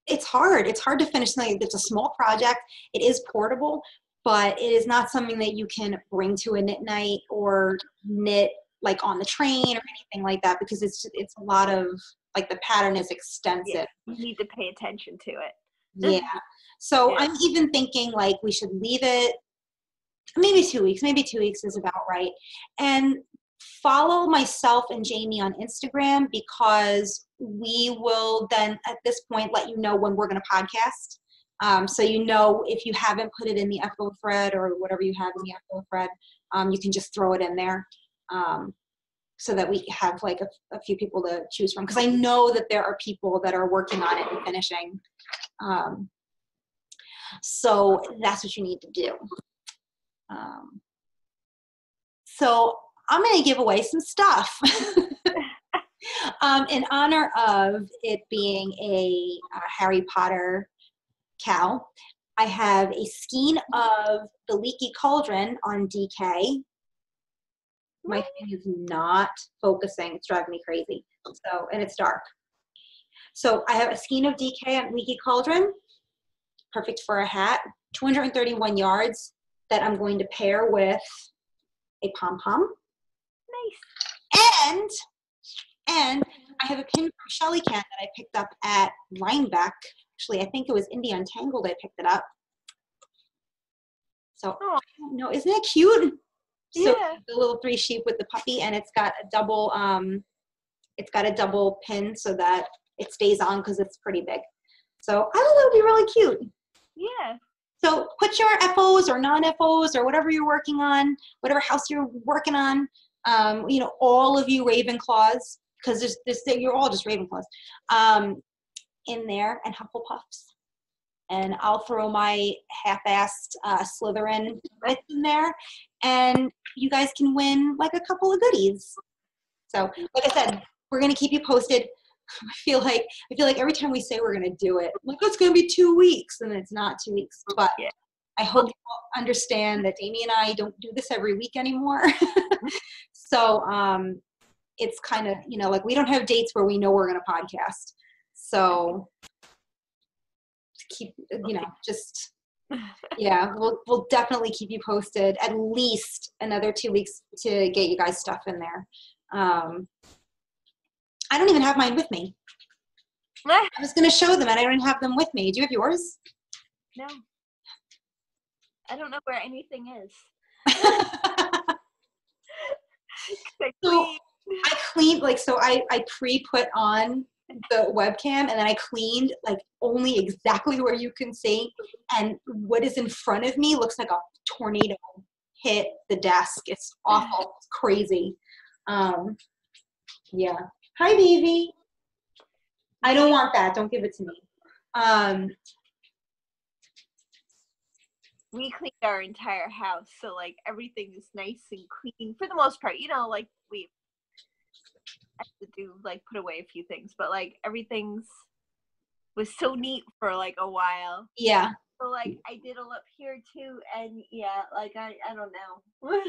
it's hard. It's hard to finish something that's a small project. It is portable, but it is not something that you can bring to a knit night or knit like on the train or anything like that, because it's a lot of, like, the pattern is extensive. Yeah, you need to pay attention to it. Yeah. So I'm even thinking, like, we should leave it maybe 2 weeks. Maybe 2 weeks is about right. And follow myself and Jaymie on Instagram, because we will then at this point let you know when we're going to podcast. So, you know, if you haven't put it in the FO thread or whatever you have in the FO thread, you can just throw it in there, so that we have, like, a few people to choose from. Because I know that there are people that are working on it and finishing. So that's what you need to do. So I'm going to give away some stuff. In honor of it being a Harry Potter cowl, I have a skein of the Leaky Cauldron on DK. My thing is not focusing. It's driving me crazy. So, and it's dark. So I have a skein of DK on Leaky Cauldron. Perfect for a hat. 231 yards that I'm going to pair with a pom-pom. Nice. And I have a pin from Shelly Can that I picked up at Rhinebeck. Actually, I think it was Indie Untangled I picked it up. So, I don't know, isn't it cute? So the little 3 sheep with the puppy, and it's got a double pin so that it stays on, because it's pretty big. So I thought that would be really cute. Yeah. So put your FOs or non-FOs or whatever you're working on, whatever house you're working on, you know, all of you Ravenclaws, because you're all just Ravenclaws, in there, and Hufflepuffs. And I'll throw my half-assed Slytherin bits in there, and you guys can win, like, a couple of goodies. So, like I said, we're going to keep you posted. I feel like every time we say we're going to do it, like, it's going to be 2 weeks, and it's not 2 weeks. But I hope you all understand that Jaymie and I don't do this every week anymore. So it's kind of, you know, like, we don't have dates where we know we're going to podcast. So keep, you know, just, yeah, we'll definitely keep you posted at least another 2 weeks to get you guys stuff in there. I don't even have mine with me. I was going to show them, and I don't have them with me. Do you have yours? No. I don't know where anything is. So I cleaned, like, so I pre-put on the webcam, and then I cleaned, like, only exactly where you can see, and what is in front of me looks like a tornado hit the desk. It's awful. It's crazy. Yeah. Hi, baby. I don't want that. Don't give it to me. We cleaned our entire house, so, like, everything is nice and clean for the most part. You know, like, we have to do, like, put away a few things, but, like, everything's was so neat for, like, a while. Yeah. So, like, I did a up here too, and yeah, like, I don't know.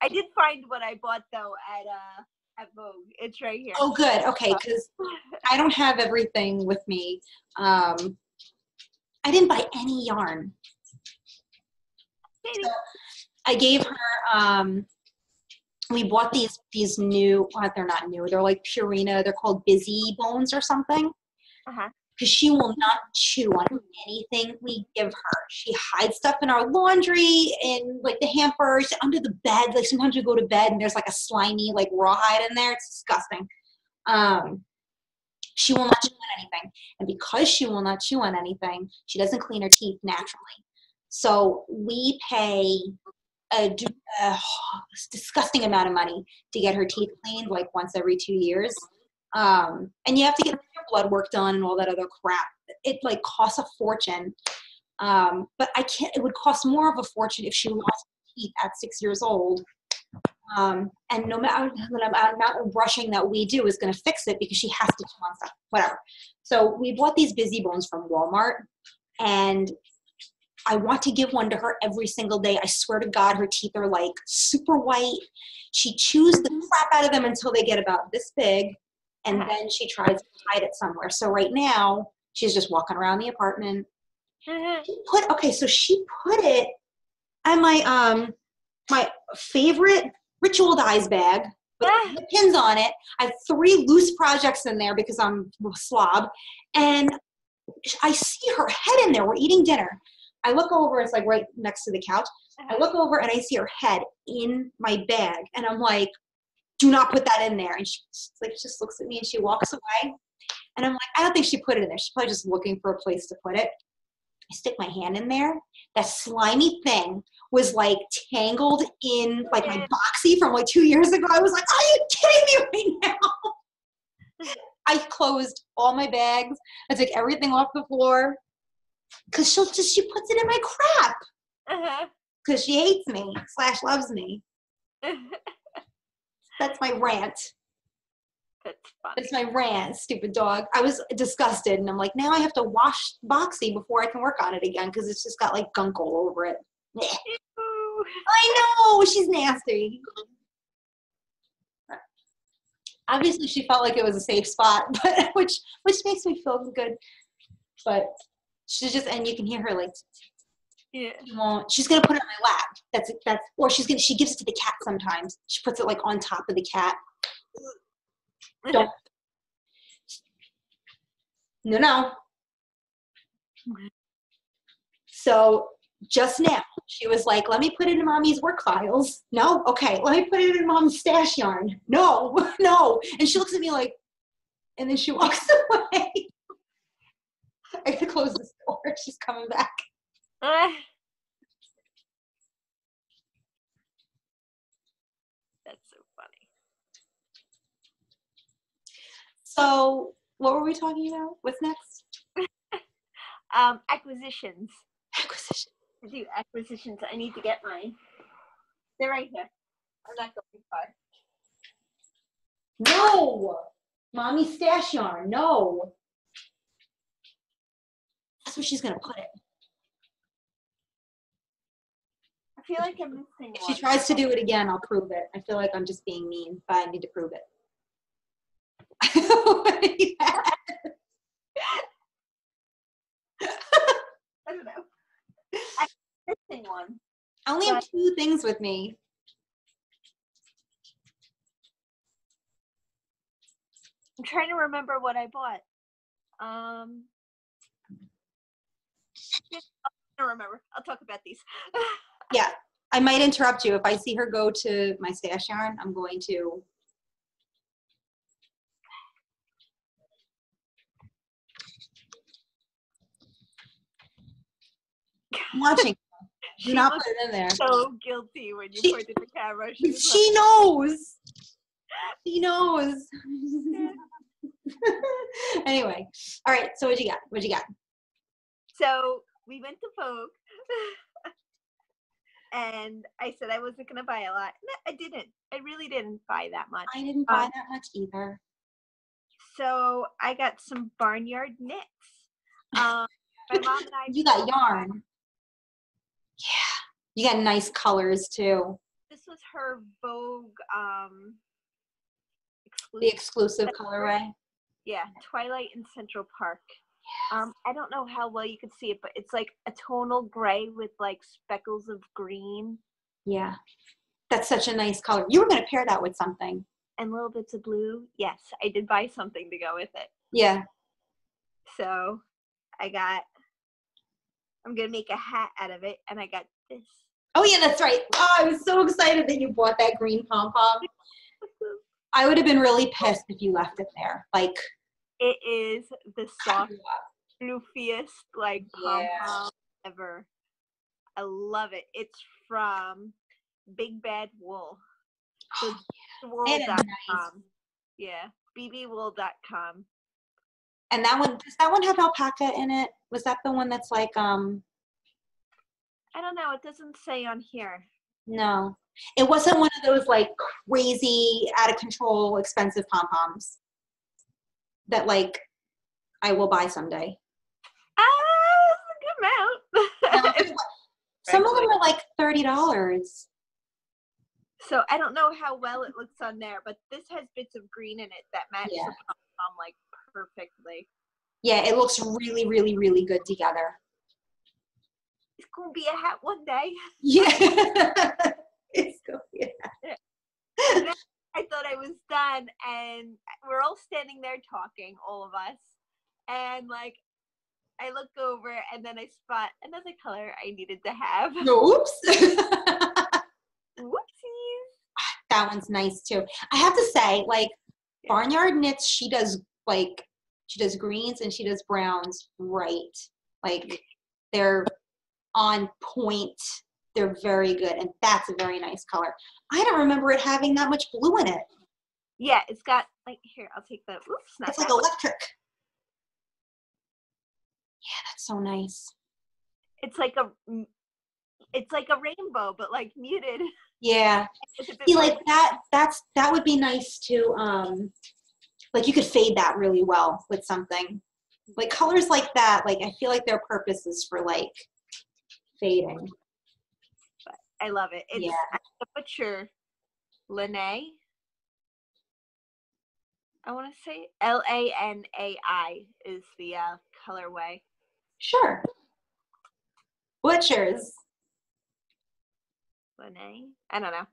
I did find what I bought though at Vogue. It's right here. Oh, good. Okay, because I don't have everything with me. I didn't buy any yarn. So I gave her, we bought these new, well, they're not new, they're like Purina, they're called Busy Bones or something. Because she will not chew on anything we give her. She hides stuff in our laundry, in, like, the hampers, under the bed. Like, sometimes we go to bed and there's, like, a slimy, like, rawhide in there. It's disgusting. She will not chew on anything. And because she will not chew on anything, she doesn't clean her teeth naturally. So we pay a disgusting amount of money to get her teeth cleaned, like, once every 2 years. And you have to get your blood work done and all that other crap. It, like, costs a fortune. But it would cost more of a fortune if she lost feet at 6 years old. And no matter the amount of brushing that we do is going to fix it because she has to chew on stuff, whatever. So we bought these Busy Bones from Walmart, and I want to give one to her every single day. I swear to God, her teeth are like super white. She chews the crap out of them until they get about this big, and then she tries to hide it somewhere. So right now, she's just walking around the apartment. So she put it on my favorite Ritual Dyes bag with the pins on it. I have 3 loose projects in there because I'm a slob. And I see her head in there. We're eating dinner. I look over, it's like right next to the couch. I look over and I see her head in my bag. And I'm like, do not put that in there. And she just looks at me and she walks away. And I'm like, I don't think she put it in there. She's probably just looking for a place to put it. I stick my hand in there. That slimy thing was like tangled in like my boxy from like 2 years ago. I was like, are you kidding me right now? I closed all my bags. I took everything off the floor because she puts it in my crap because she hates me / loves me. That's my rant. That's funny. It's my rant, stupid dog. I was disgusted, and I'm like, now I have to wash boxy before I can work on it again because it's just got like gunk all over it. I know, she's nasty. Obviously, she felt like it was a safe spot, but which makes me feel good. But she's just, and you can hear her like, she's gonna put it on my lap. That's, or she gives it to the cat sometimes. She puts it like on top of the cat. Don't. No. So just now, she was like, let me put it in mommy's work files. No? Okay. Let me put it in mom's stash yarn. No. And she looks at me like, and then she walks away. I have to close this door. She's coming back. That's so funny. So what were we talking about? What's next? Acquisitions. To do acquisitions, I need to get mine. They're right here. I'm not going far. No! Mommy's stash yarn. No. That's where she's going to put it. I feel like I'm missing If one. she tries to do it again, I'll prove it. I feel like I'm just being mean, but I need to prove it. I don't know. I'm missing one. I only have 2 things with me. I'm trying to remember what I bought. I don't remember. I'll talk about these. Yeah, I might interrupt you. If I see her go to my stash yarn, I'm going to. I'm watching. Do not put it in there. So guilty when you pointed the camera. She knows. She knows. Anyway, all right. So what you got? So we went to Vogue, and I said I wasn't gonna buy a lot. No, I didn't. I really didn't buy that much. I didn't buy that much either. So I got some barnyard knits. My mom and I. You got yarn. Yeah, you got nice colors too. This was her Vogue the exclusive colorway. Yeah, Twilight in Central Park. Yes. I don't know how well you could see it, but it's like a tonal gray with like speckles of green. Yeah, that's such a nice color. You were going to pair that with something. And little bits of blue. Yes, I did buy something to go with it. Yeah. So I'm going to make a hat out of it, and I got this. Oh, yeah, that's right. Oh, I was so excited that you bought that green pom-pom. I would have been really pissed if you left it there. Like, it is the soft, floofiest, like, pom-pom ever. I love it. It's from Big Bad Wool. So wool.com. Nice. Yeah, bbwool.com. And that one, does that one have alpaca in it? Was that the one that's like, I don't know. It doesn't say on here. No. It wasn't one of those like crazy, out of control, expensive pom-poms that like I will buy someday. That's a good amount. No, some of them are like $30. So I don't know how well it looks on there, but this has bits of green in it that match the pom-pom like perfectly. Yeah, it looks really, really, really good together. It's gonna be a hat one day. Yeah. It's gonna be a hat. I thought I was done, and we're all standing there talking, all of us, and like I look over and then I spot another color I needed to have. Oops. Whoopsies. That one's nice too. I have to say, like, Barnyard Knits, she does greens and she does browns right. Like, they're on point. They're very good, and that's a very nice color. I don't remember it having that much blue in it. Yeah, it's got like, here, I'll take the, oops, not it's like that electric. Yeah, that's so nice. It's like a rainbow, but like muted. Yeah. See, like that would be nice to like you could fade that really well with something. Like colors like that, like I feel like their purpose is for like fading. But I love it. It's the Butcher Lanai. I want to say Lanai is the colorway. Sure. Butchers. Lanai? I don't know.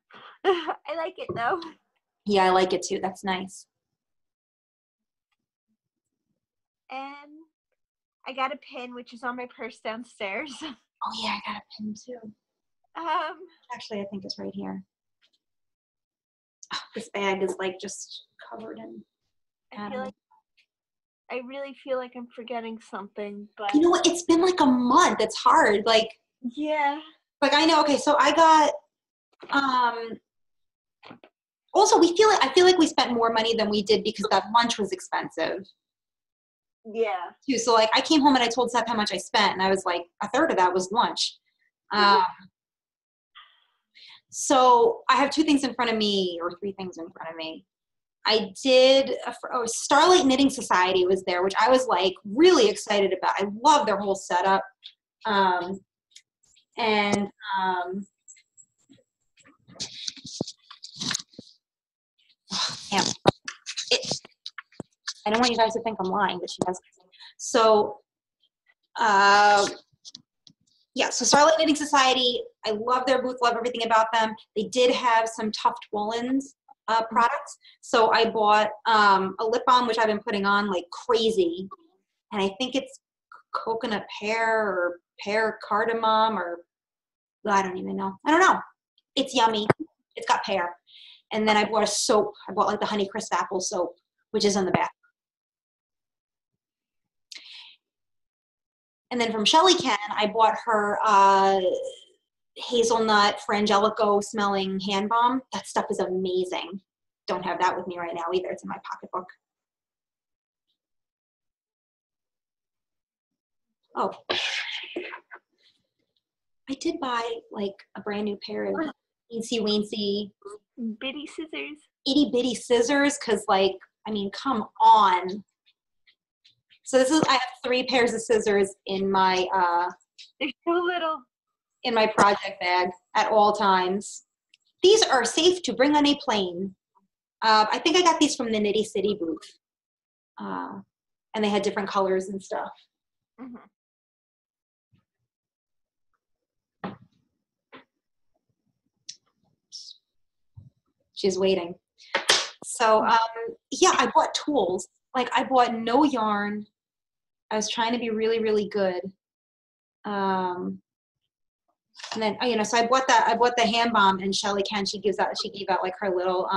I like it though. Yeah, I like it too. That's nice. And I got a pin, which is on my purse downstairs. Oh yeah, I got a pin too. Actually, I think it's right here. Oh, this bag is like just covered in. I really feel like I'm forgetting something, but you know what? It's been like a month. It's hard. Like yeah. Like I know. Okay, so I got. Also, I feel like we spent more money than we did because that lunch was expensive. Yeah. Too. So like I came home and I told Seth how much I spent, and I was like, a third of that was lunch. So I have 2 things in front of me, or 3 things in front of me. I did, Starlight Knitting Society was there, which I was like really excited about. I love their whole setup. Damn. I don't want you guys to think I'm lying, but she does. So, yeah, so Starlight Knitting Society, I love their booth, love everything about them. They did have some Tuft Woolens products. So I bought a lip balm, which I've been putting on like crazy. And I think it's coconut pear or pear cardamom, or I don't even know. I don't know. It's yummy. It's got pear. And then I bought a soap. I bought like the Honeycrisp apple soap, which is in the bath. And then from Shelly Ken, I bought her hazelnut frangelico smelling hand balm. That stuff is amazing. Don't have that with me right now either. It's in my pocketbook. Oh, I did buy like a brand new pair of teensy weensy bitty scissors. Itty bitty scissors, because like, I mean, come on. So I have 3 pairs of scissors in my they're so little. In my project bag at all times. These are safe to bring on a plane. I think I got these from the Nitty City booth. And they had different colors and stuff. Mm-hmm. She's waiting. So, yeah, I bought tools. Like, I bought no yarn. I was trying to be really, really good. And then, you know, so I bought the hand balm, and Shelly Ken, she gave out like her little,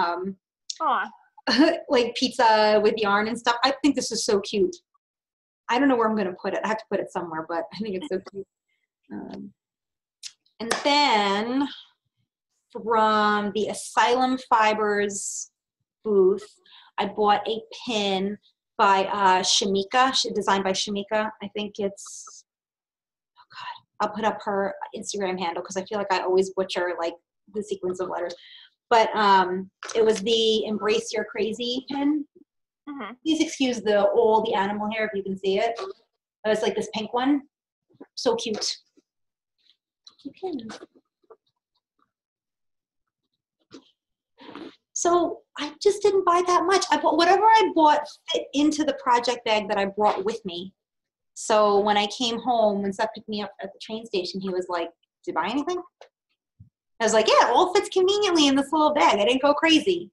like pizza with yarn and stuff. I think this is so cute. I don't know where I'm going to put it. I have to put it somewhere, but I think it's so cute. And then from the Asylum Fibers booth, I bought a pin by Shamika, designed by Shamika. I think it's, oh God, I'll put up her Instagram handle because I feel like I always butcher like the sequence of letters. But it was the Embrace Your Crazy pin. Mm-hmm. Please excuse all the animal hair if you can see it. It was like this pink one. So cute. So I just didn't buy that much. I bought whatever I bought fit into the project bag that I brought with me. So when I came home, when Seth picked me up at the train station, he was like, "Did you buy anything?" I was like, "Yeah, it all fits conveniently in this little bag. I didn't go crazy."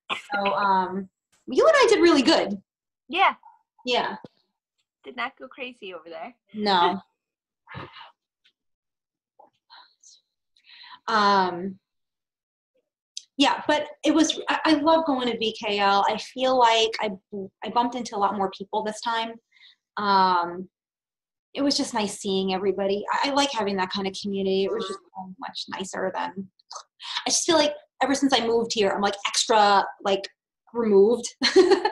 So you and I did really good. Yeah. Yeah. Did not go crazy over there. No. Yeah, but it was, I love going to VKL. I feel like I bumped into a lot more people this time. It was just nice seeing everybody. I like having that kind of community. It was just so much nicer than, I just feel like ever since I moved here, I'm like extra like removed. You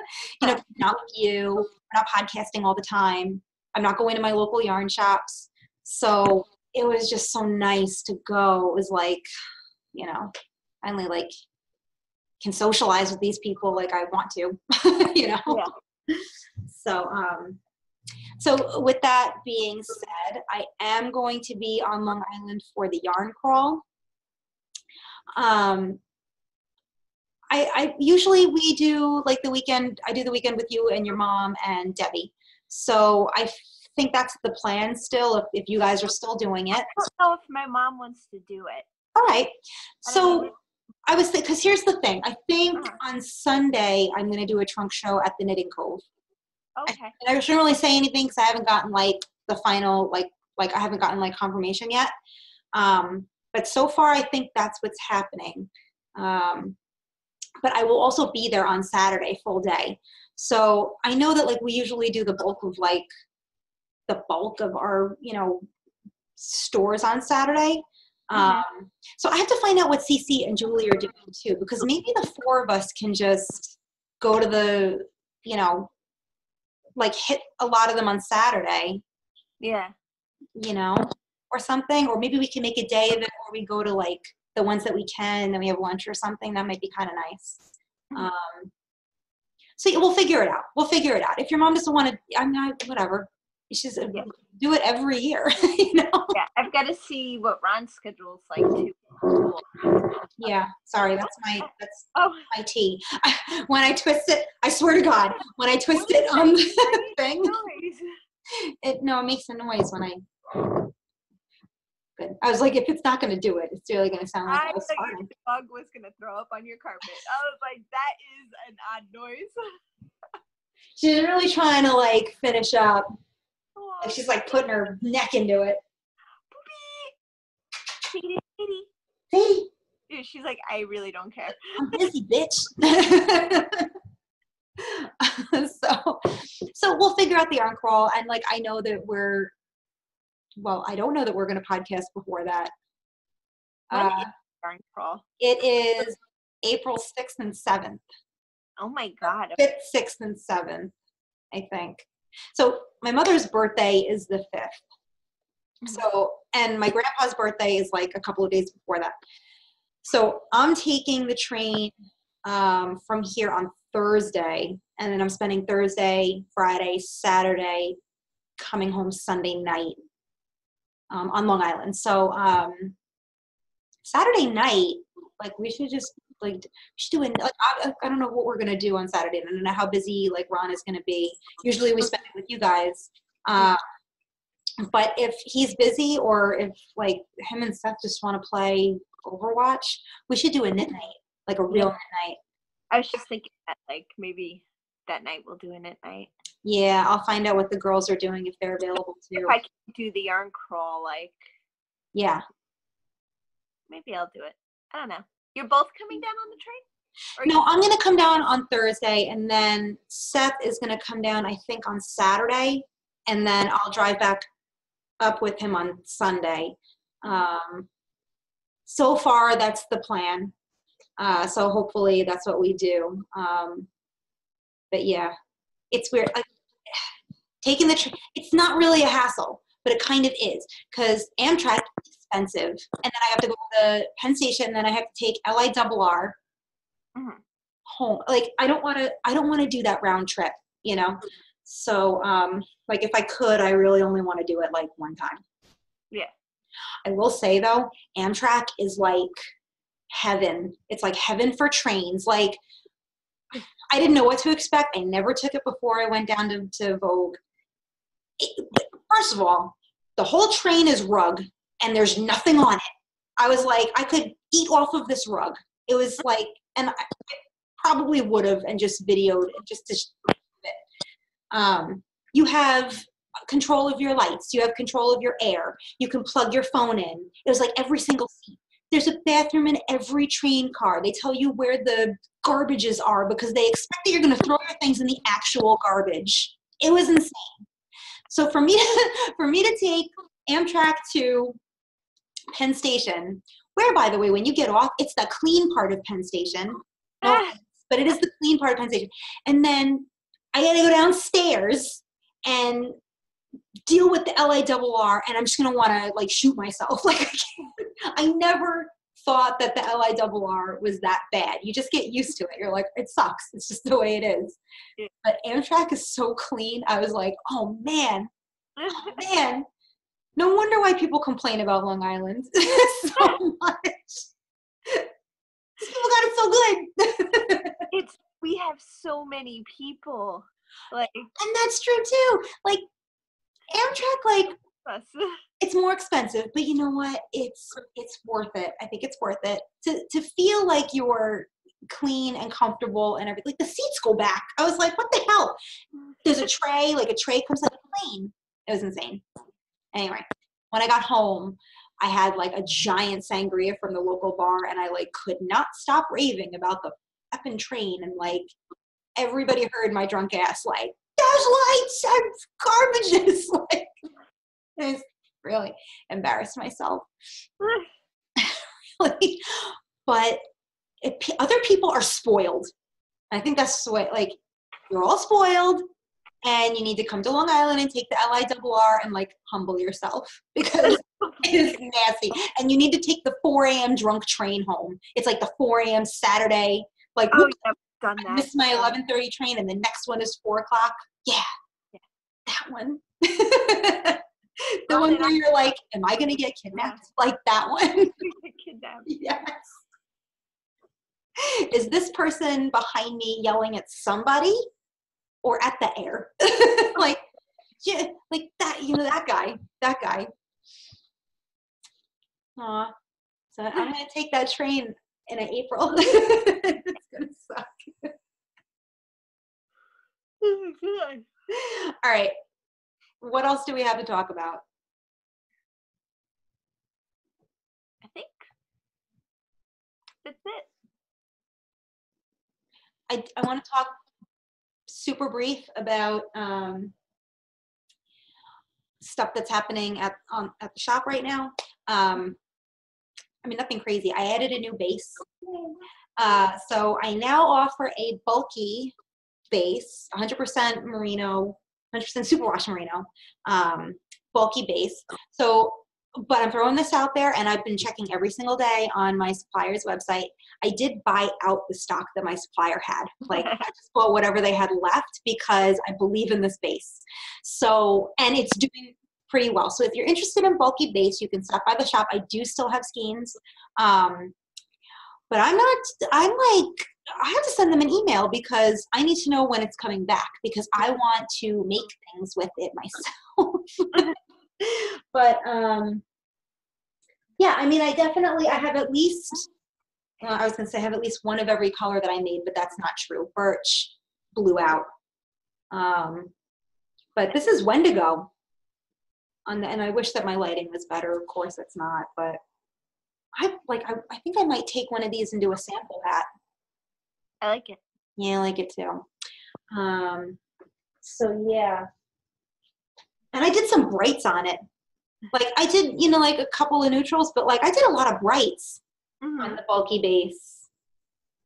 know, not with you, we're not podcasting all the time. I'm not going to my local yarn shops. So it was just so nice to go. It was like, you know, finally like can socialize with these people like I want to, you know? Yeah. So with that being said, I am going to be on Long Island for the yarn crawl. I usually we do like the weekend, I do the weekend with you and your mom and Debbie. So I think that's the plan still, if you guys are still doing it. I don't know if my mom wants to do it. All right. So I was thinking, because here's the thing. I think on Sunday, I'm going to do a trunk show at the Knitting Cove. Okay. I shouldn't really say anything because I haven't gotten like the final, like I haven't gotten like confirmation yet. But so far, I think that's what's happening. But I will also be there on Saturday, full day. So I know that like we usually do the bulk of our, you know, stores on Saturday. So I have to find out what Cece and Julie are doing too, because maybe the four of us can just go to the, you know, like hit a lot of them on Saturday. Yeah. You know, or something, or maybe we can make a day of it where we go to like the ones that we can, and then we have lunch or something. That might be kind of nice. So yeah, we'll figure it out. If your mom doesn't want to, I'm not, whatever. It's just do it every year, you know? Yeah, I've got to see what Ron's schedule is like too. Yeah, sorry, that's my tea. When I twist it, I swear to God, when I twist it on the thing, it makes a noise when I. Good. I was like, if it's not going to do it, it's really going to sound like I was farting. The dog was going to throw up on your carpet. I was like, that is an odd noise. She's really trying to like finish up. Like she's like putting her neck into it. Hey. Dude, she's like, I really don't care. I'm busy, bitch. So we'll figure out the yarn crawl, and like I know that I don't know that we're going to podcast before that. When is yarn crawl? It is April 6th and 7th. Oh my God. 5th, 6th, and 7th, I think. So my mother's birthday is the 5th. So, and my grandpa's birthday is like a couple of days before that. So I'm taking the train from here on Thursday, and then I'm spending Thursday, Friday, Saturday, coming home Sunday night on Long Island. So Saturday night, like we should just like do it. Like, I don't know what we're gonna do on Saturday. I don't know how busy like Ron is gonna be. Usually we spend it with you guys. But if he's busy, or if like him and Seth just want to play Overwatch, we should do a knit night, like a real knit night. I was just thinking that like maybe that night we'll do a knit night. Yeah, I'll find out what the girls are doing if they're available too. If I can do the yarn crawl, like. Yeah. Maybe I'll do it. I don't know. You're both coming down on the train? No, I'm going to come down on Thursday, and then Seth is going to come down, I think, on Saturday, and then I'll drive back up with him on Sunday. So far, that's the plan. So hopefully that's what we do. But yeah, it's weird. Like, taking the train, it's not really a hassle, but it kind of is, because Amtrak is expensive. And then I have to go to the Penn Station, and then I have to take LIRR home. Like, I don't want to do that round trip, you know? So, like, if I could, I really only want to do it like one time. Yeah. I will say though, Amtrak is like heaven. It's like heaven for trains. Like, I didn't know what to expect. I never took it before I went down to Vogue. First of all, the whole train is rug and there's nothing on it. I was like, I could eat off of this rug. It was like, and I probably would have and just videoed it just to it. You have control of your lights. You have control of your air. You can plug your phone in. It was like every single seat. There's a bathroom in every train car. They tell you where the garbages are because they expect that you're going to throw your things in the actual garbage. It was insane. So for me to take Amtrak to Penn Station, where, by the way, when you get off, it's the clean part of Penn Station. No, but it is the clean part of Penn Station. And then I got to go downstairs and deal with the LIRR, and I'm just going to want to, like, shoot myself. Like, I never thought that the LIRR was that bad. You just get used to it. You're like, it sucks. It's just the way it is. Yeah. But Amtrak is so clean. I was like, oh, man. No wonder why people complain about Long Island so much. People got it so good. We have so many people. Like, and that's true too. Like, Amtrak, like, it's more expensive, but you know what? It's worth it. I think it's worth it to feel like you're clean and comfortable and everything. Like, the seats go back. I was like, what the hell? There's a tray, like a tray comes out of the plane. It was insane. Anyway, when I got home, I had like a giant sangria from the local bar, and I like could not stop raving about the effing train, and like everybody heard my drunk ass like, there's lights and garbages. Like, I really embarrassed myself. Really. But other people are spoiled. I think that's the way, like, you're all spoiled, and you need to come to Long Island and take the LIRR and, like, humble yourself because it is nasty. And you need to take the 4 a.m. drunk train home. It's like the 4 a.m. Saturday. Like, oh, yeah, done that. I missed my 11:30 train, and the next one is 4 o'clock. Yeah, that one. The one where you're like, am I going to get kidnapped? Like that one. Kidnapped. Yes. Is this person behind me yelling at somebody or at the air? Like, yeah, like that, you know, that guy. Aw. So I'm going to take that train in April. It's going to suck. Oh my God. All right. What else do we have to talk about? I think that's it. I want to talk super brief about stuff that's happening at the shop right now. I mean, nothing crazy. I added a new base. So I now offer a bulky base, 100% merino, 100% superwash merino, bulky base. So, but I'm throwing this out there, and I've been checking every single day on my supplier's website. I did buy out the stock that my supplier had. Like, I just bought whatever they had left because I believe in this base. So, and it's doing pretty well. So if you're interested in bulky base, you can stop by the shop. I do still have skeins. But I'm like, I have to send them an email because I need to know when it's coming back because I want to make things with it myself. But, yeah, I mean, I have at least, I was going to say I have at least one of every color that I made, but that's not true. Birch blew out. But this is Wendigo. And I wish that my lighting was better. Of course it's not, but I think I might take one of these and do a sample hat. I like it. Yeah, I like it too. So yeah. And I did some brights on it. Like I did, you know, like a couple of neutrals, but like I did a lot of brights on the bulky base.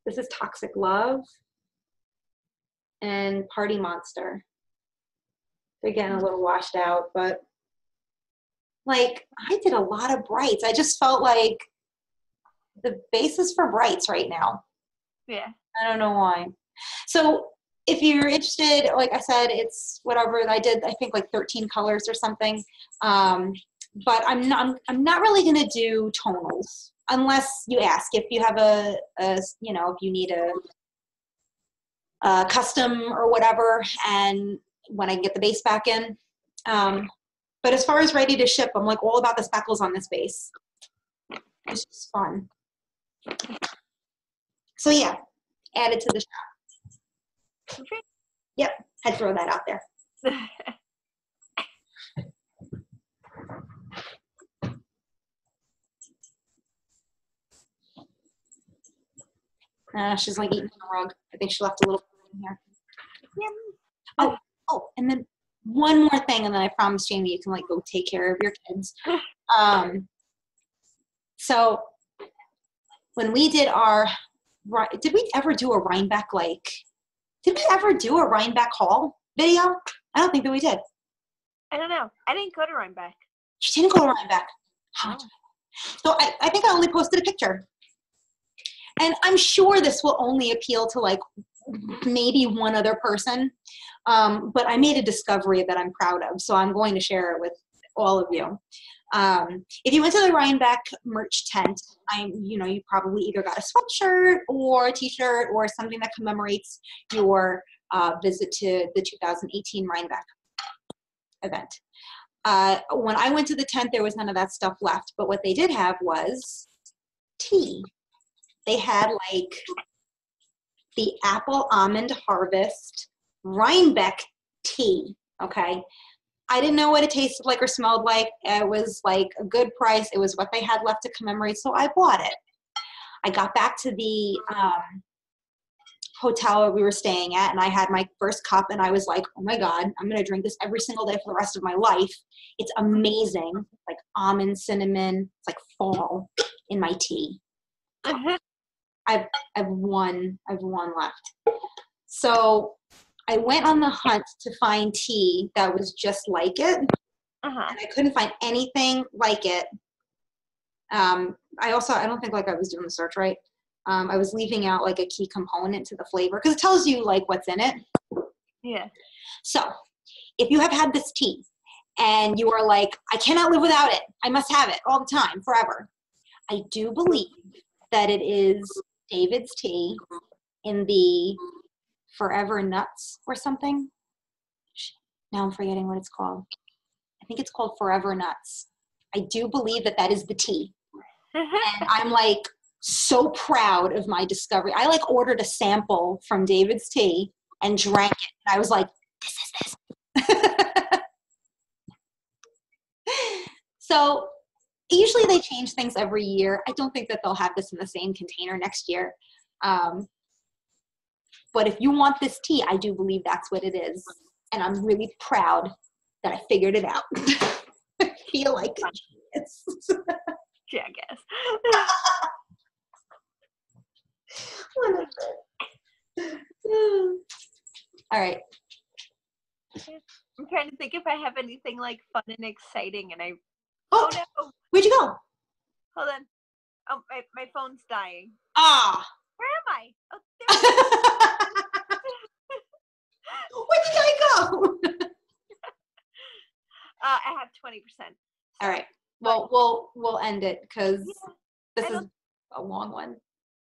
This is Toxic Love and Party Monster. They're getting a little washed out, but like, I did a lot of brights. I just felt like the basis for brights right now. Yeah. I don't know why. So if you're interested, like I said, it's whatever. I did, I think, like 13 colors or something. But I'm not really going to do tonals unless you ask. If you have if you need a custom or whatever, and when I get the base back in. But as far as ready to ship, I'm like all about the speckles on this base. It's just fun. So yeah, add it to the shop. Okay. Yep, I'd throw that out there. She's like eating the rug. I think she left a little food in here. Yeah. Oh, and then one more thing, and then I promise Jaymie you can like go take care of your kids. So when we did did we ever do a Rhinebeck did we ever do a Rhinebeck haul video? I don't think that we did. I don't know. I didn't go to Rhinebeck. You didn't go to Rhinebeck. Oh. So I think I only posted a picture. And I'm sure this will only appeal to like maybe one other person. But I made a discovery that I'm proud of, so I'm going to share it with all of you. If you went to the Rhinebeck merch tent, you probably either got a sweatshirt or a t-shirt or something that commemorates your visit to the 2018 Rhinebeck event. When I went to the tent, there was none of that stuff left, but what they did have was tea. They had like the Apple Almond Harvest Rhinebeck tea, okay? I didn't know what it tasted like or smelled like. It was like a good price. It was what they had left to commemorate, so I bought it. I got back to the hotel where we were staying at, and I had my first cup, and I was like, oh my God, I'm going to drink this every single day for the rest of my life. It's amazing. Like almond, cinnamon, it's like fall in my tea. I've one left. So I went on the hunt to find tea that was just like it, and I couldn't find anything like it. I don't think like I was doing the search right. I was leaving out like a key component to the flavor because it tells you like what's in it. Yeah. So if you have had this tea and you are like, I cannot live without it, I must have it all the time, forever. I do believe that it is David's tea in the Forever Nuts or something. Now I'm forgetting what it's called. I think it's called Forever Nuts. I do believe that that is the tea. And I'm like so proud of my discovery. I like ordered a sample from David's tea and drank it. And I was like, this is this. So usually they change things every year. I don't think that they'll have this in the same container next year. But if you want this tea, I do believe that's what it is. And I'm really proud that I figured it out. I feel like it's yeah, I guess. All right. I'm trying to think if I have anything like fun and exciting, and Oh no. Where'd you go? Hold on. Oh, my phone's dying. Ah. Where am I? Oh, there. Where did I go? I have 20%. All right. Well, we'll end it because this is a long one.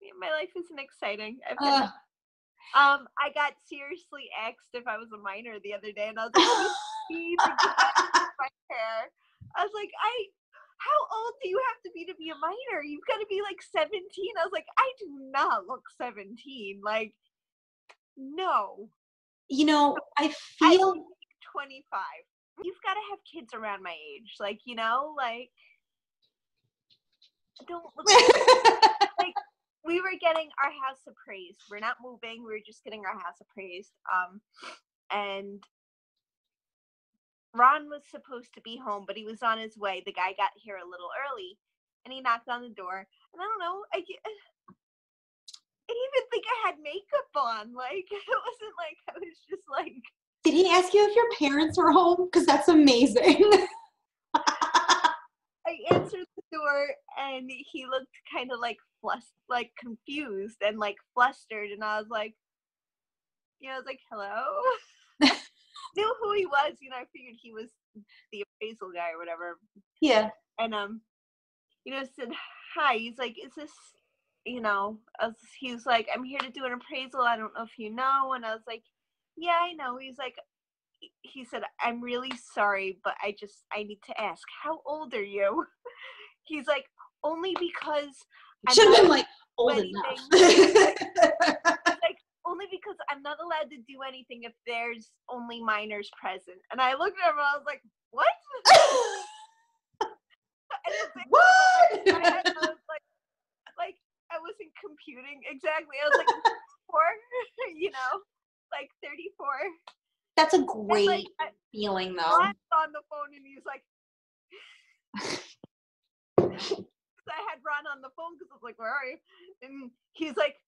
Yeah, my life isn't exciting. I got seriously asked if I was a minor the other day, and I was like, please my hair. I was like, how old do you have to be a minor? You've got to be like 17. I was like, I do not look 17. Like, no. You know, I feel I'm 25. You've got to have kids around my age. Like, you know, like, don't look like we were getting our house appraised. We're not moving. We were just getting our house appraised. And Ron was supposed to be home, but he was on his way. The guy got here a little early, and he knocked on the door. And I don't know, I didn't even think I had makeup on. Like, it wasn't like I was just like. Did he ask you if your parents were home? Because that's amazing. answered the door, and he looked kind of like confused and like flustered, and I was like, hello. Knew who he was, I figured he was the appraisal guy or whatever. Yeah. And said hi. He's like, is this, he was like, I'm here to do an appraisal. I don't know if you know. And I was like, yeah, I know. He said, I'm really sorry, but I need to ask, how old are you? He's like, only because should have been like old enough. Like, only because I'm not allowed to do anything if there's only minors present. And I looked at him and I was like, what? What? I was like, I wasn't computing exactly. I was like, 4, like 34. That's a great feeling, though. I was on the phone and he was like, I had Ron on the phone because I was like, where are you? And he's like,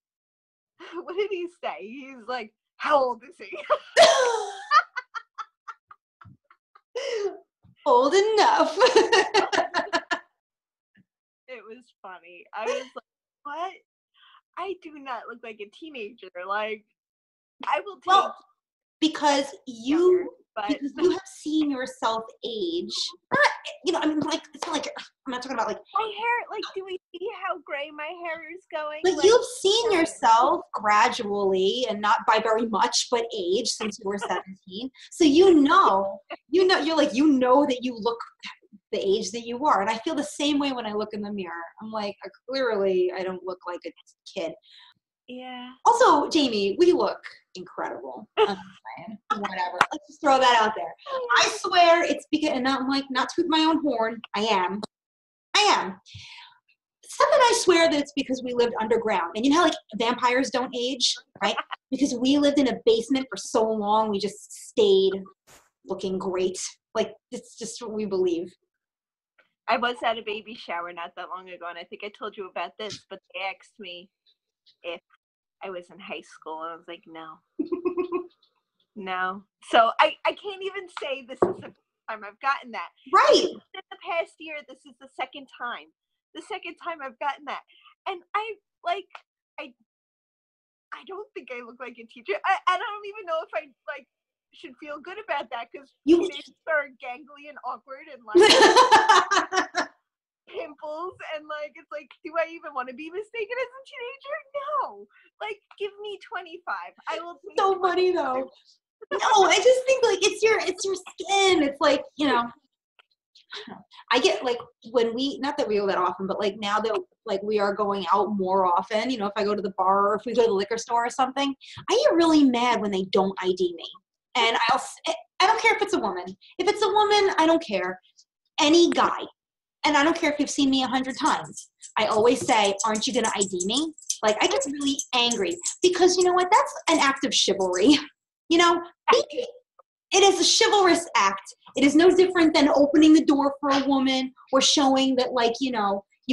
what did he say? He's like, how old is he? Old enough. It was funny. I was like, what? I do not look like a teenager. Like, I will take because you have seen yourself age. It's not like, I'm not talking about like my hair. Like, do we see how gray my hair is going? But you've seen yourself gradually, and not by very much, but age since you were 17. So you're like, that you look the age that you are. And I feel the same way when I look in the mirror. I'm like, clearly I don't look like a kid. Yeah. Also, Jaymie, we look incredible. I'm saying, whatever. Let's just throw that out there. I swear it's because, and I'm like, not toot my own horn. I am. Except that I swear that it's because we lived underground. And you know how like vampires don't age, right? Because we lived in a basement for so long, we just stayed looking great. Like, it's just what we believe. I was at a baby shower not that long ago, and I think I told you about this, but they asked me if I was in high school, and I was like, no. No. So I can't even say this is the first time I've gotten that. Right. In the past year, this is the second time. The second time I've gotten that. And I don't think I look like a teacher. I don't even know if I should feel good about that, because teenagers are gangly and awkward and like pimples, and like it's like, do I even want to be mistaken as a teenager? No. Like, give me 25. I will take so 25. funny though. No, I just think like it's your skin. It's like, I get like when not that we go that often, but like now that like we are going out more often, if I go to the bar or if we go to the liquor store or something, I get really mad when they don't ID me. And I don't care if it's a woman. If it's a woman, I don't care. Any guy. And I don't care if you've seen me 100 times. I always say, aren't you going to ID me? Like, I get really angry because you know what? That's an act of chivalry. It is a chivalrous act. It is no different than opening the door for a woman or showing that, like, you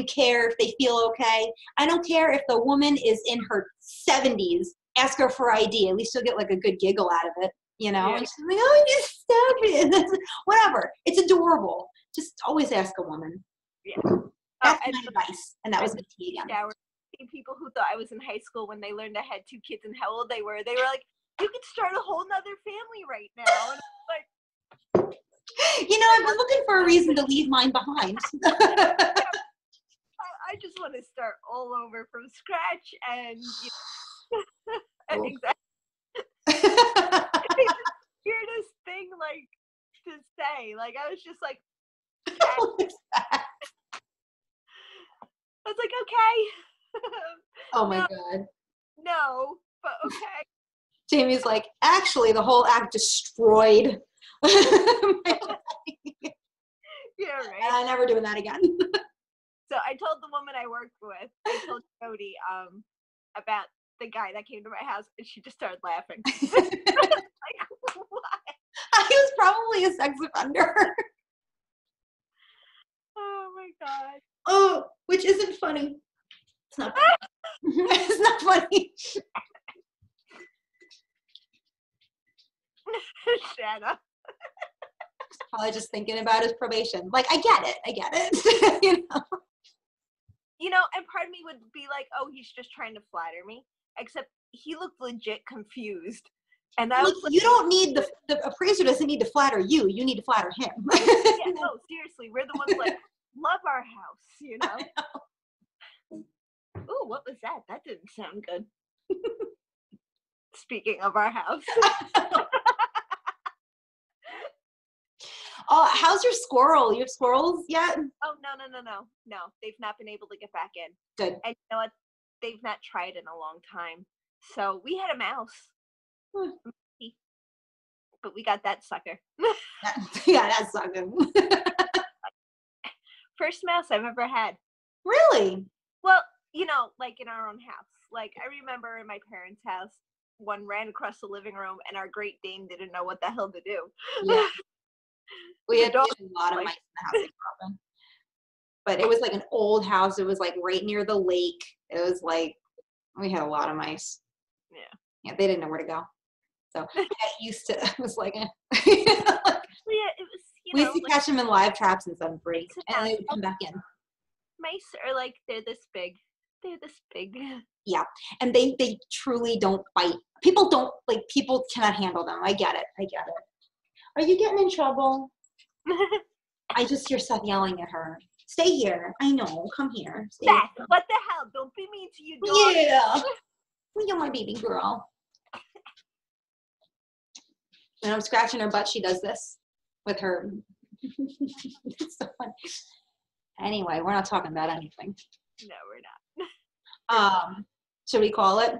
care if they feel okay. I don't care if the woman is in her 70s. Ask her for ID. At least you'll get, like, a good giggle out of it, Yeah. And she's like, oh, you stupid. Whatever. It's adorable. Just always ask a woman. Yeah. That's my advice. And that was my tea again. People who thought I was in high school when they learned I had 2 kids and how old they were like, you could start a whole nother family right now. And I'm like, I've been looking for a reason to leave mine behind. I just want to start all over from scratch, and exactly. It's the weirdest thing, like, to say. Like, I was just like, I was like, okay. Oh my God. No, but okay. Jamie's like, actually, the whole act destroyed. Yeah, right. And I'm never doing that again. So I told the woman I worked with, I told Jody about the guy that came to my house, and she just started laughing. Like, what? He was probably a sex offender. Oh my God. Oh, which isn't funny. It's not funny. It's not funny. Shanna. Probably just thinking about his probation. Like, I get it. You know? You know, and part of me would be like, oh, he's just trying to flatter me. Except he looked legit confused. And I was like, you don't need the appraiser doesn't need to flatter you. You need to flatter him. Yeah, no, seriously. We're the ones like, love our house, you know? Ooh, what was that? That didn't sound good. Speaking of our house. Oh, how's your squirrel? You have squirrels yet? Oh, no. They've not been able to get back in. Good. And you know what? They've not tried in a long time. So we had a mouse. But we got that sucker. Yeah, that sucker. First mouse I've ever had. Really? Well, you know, like in our own house. Like, I remember in my parents' house, one ran across the living room and our Great Dane didn't know what the hell to do. Yeah. We had a lot of like, mice in the house, like, but it was like an old house. It was like right near the lake. It was like, we had a lot of mice. Yeah, they didn't know where to go. So I used to, it was like, yeah, it was, we used to catch them in live traps and set them free, and they would come back in. Mice are like, they're this big. They're this big. Yeah, and they truly don't bite. People cannot handle them. I get it. Are you getting in trouble? I just hear Seth yelling at her. Stay here. I know. Come here. Stay Seth, here. what the hell? Don't be mean to your dog. Yeah. You're my baby girl. When I'm scratching her butt, she does this with her. It's so funny. Anyway, we're not talking about anything. No, we're not. Should we call it?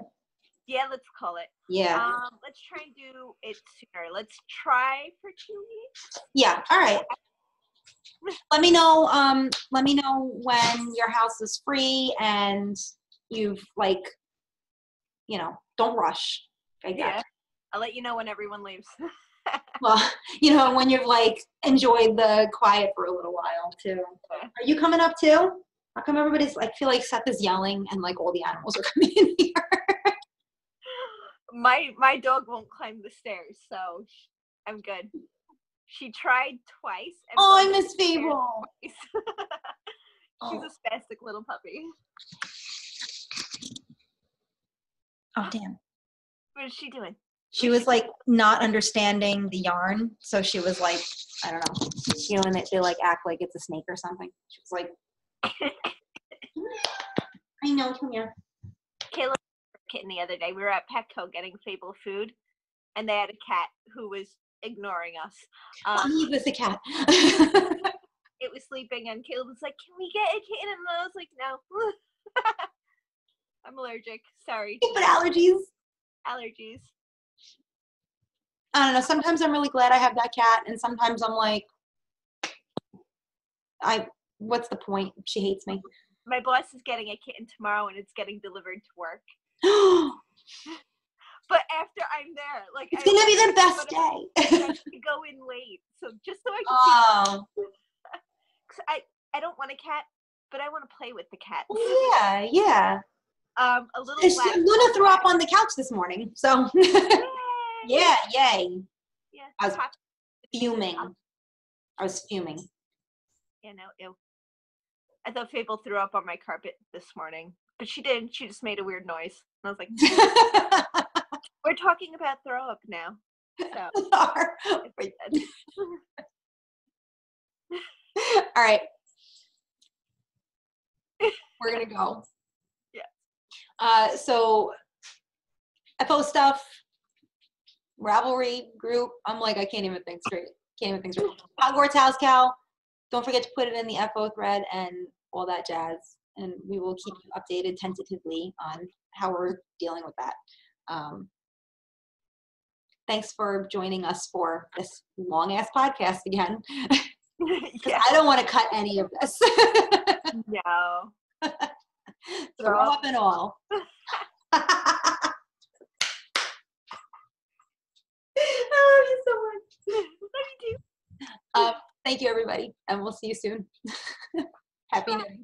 Yeah, let's call it. Yeah. Let's try and do it sooner. Let's try for 2 weeks. Yeah. All right. Let me know when your house is free and you've don't rush. Yeah. I'll let you know when everyone leaves. Well, when you've enjoyed the quiet for a little while too. Yeah. Are you coming up too? How come everybody's feel like Seth is yelling and all the animals are coming in here? My dog won't climb the stairs, so I'm good. She tried twice. And I miss Fable. She's a spastic little puppy. Oh, damn. What is she doing? She was not understanding the yarn, so she was I don't know, when they act like it's a snake or something. She was like, I know, come here. Kayla kitten the other day. We were at Petco getting Fable food, and they had a cat who was ignoring us. He was a cat. It was sleeping, and Kayla was like, "Can we get a kitten?" And I was like, "No, I'm allergic. Sorry." But allergies. I don't know. Sometimes I'm really glad I have that cat, and sometimes I'm like, what's the point? She hates me. My boss is getting a kitten tomorrow, and it's getting delivered to work. But after I'm there, it's gonna be the best day. I have to go in late, so just so I can see. Cause I don't want a cat, but I want to play with the cat. Yeah. A little. Luna threw up on the couch this morning, so. Yeah, yay. Yeah. I was fuming. Yeah, no, ew. I thought Fable threw up on my carpet this morning, but she didn't. She just made a weird noise. And I was like, we're talking about throw up now. So. All right. We're going to go. Yeah. So, FO stuff. Ravelry group. I'm I can't even think straight. Hogwarts house cow. Don't forget to put it in the FO thread and all that jazz. And we will keep you updated tentatively on how we're dealing with that. Thanks for joining us for this long ass podcast again. Yeah. I don't want to cut any of this. No. Throw up and all. I love you so much. Love you too. Thank you, everybody, and we'll see you soon. Happy New Year.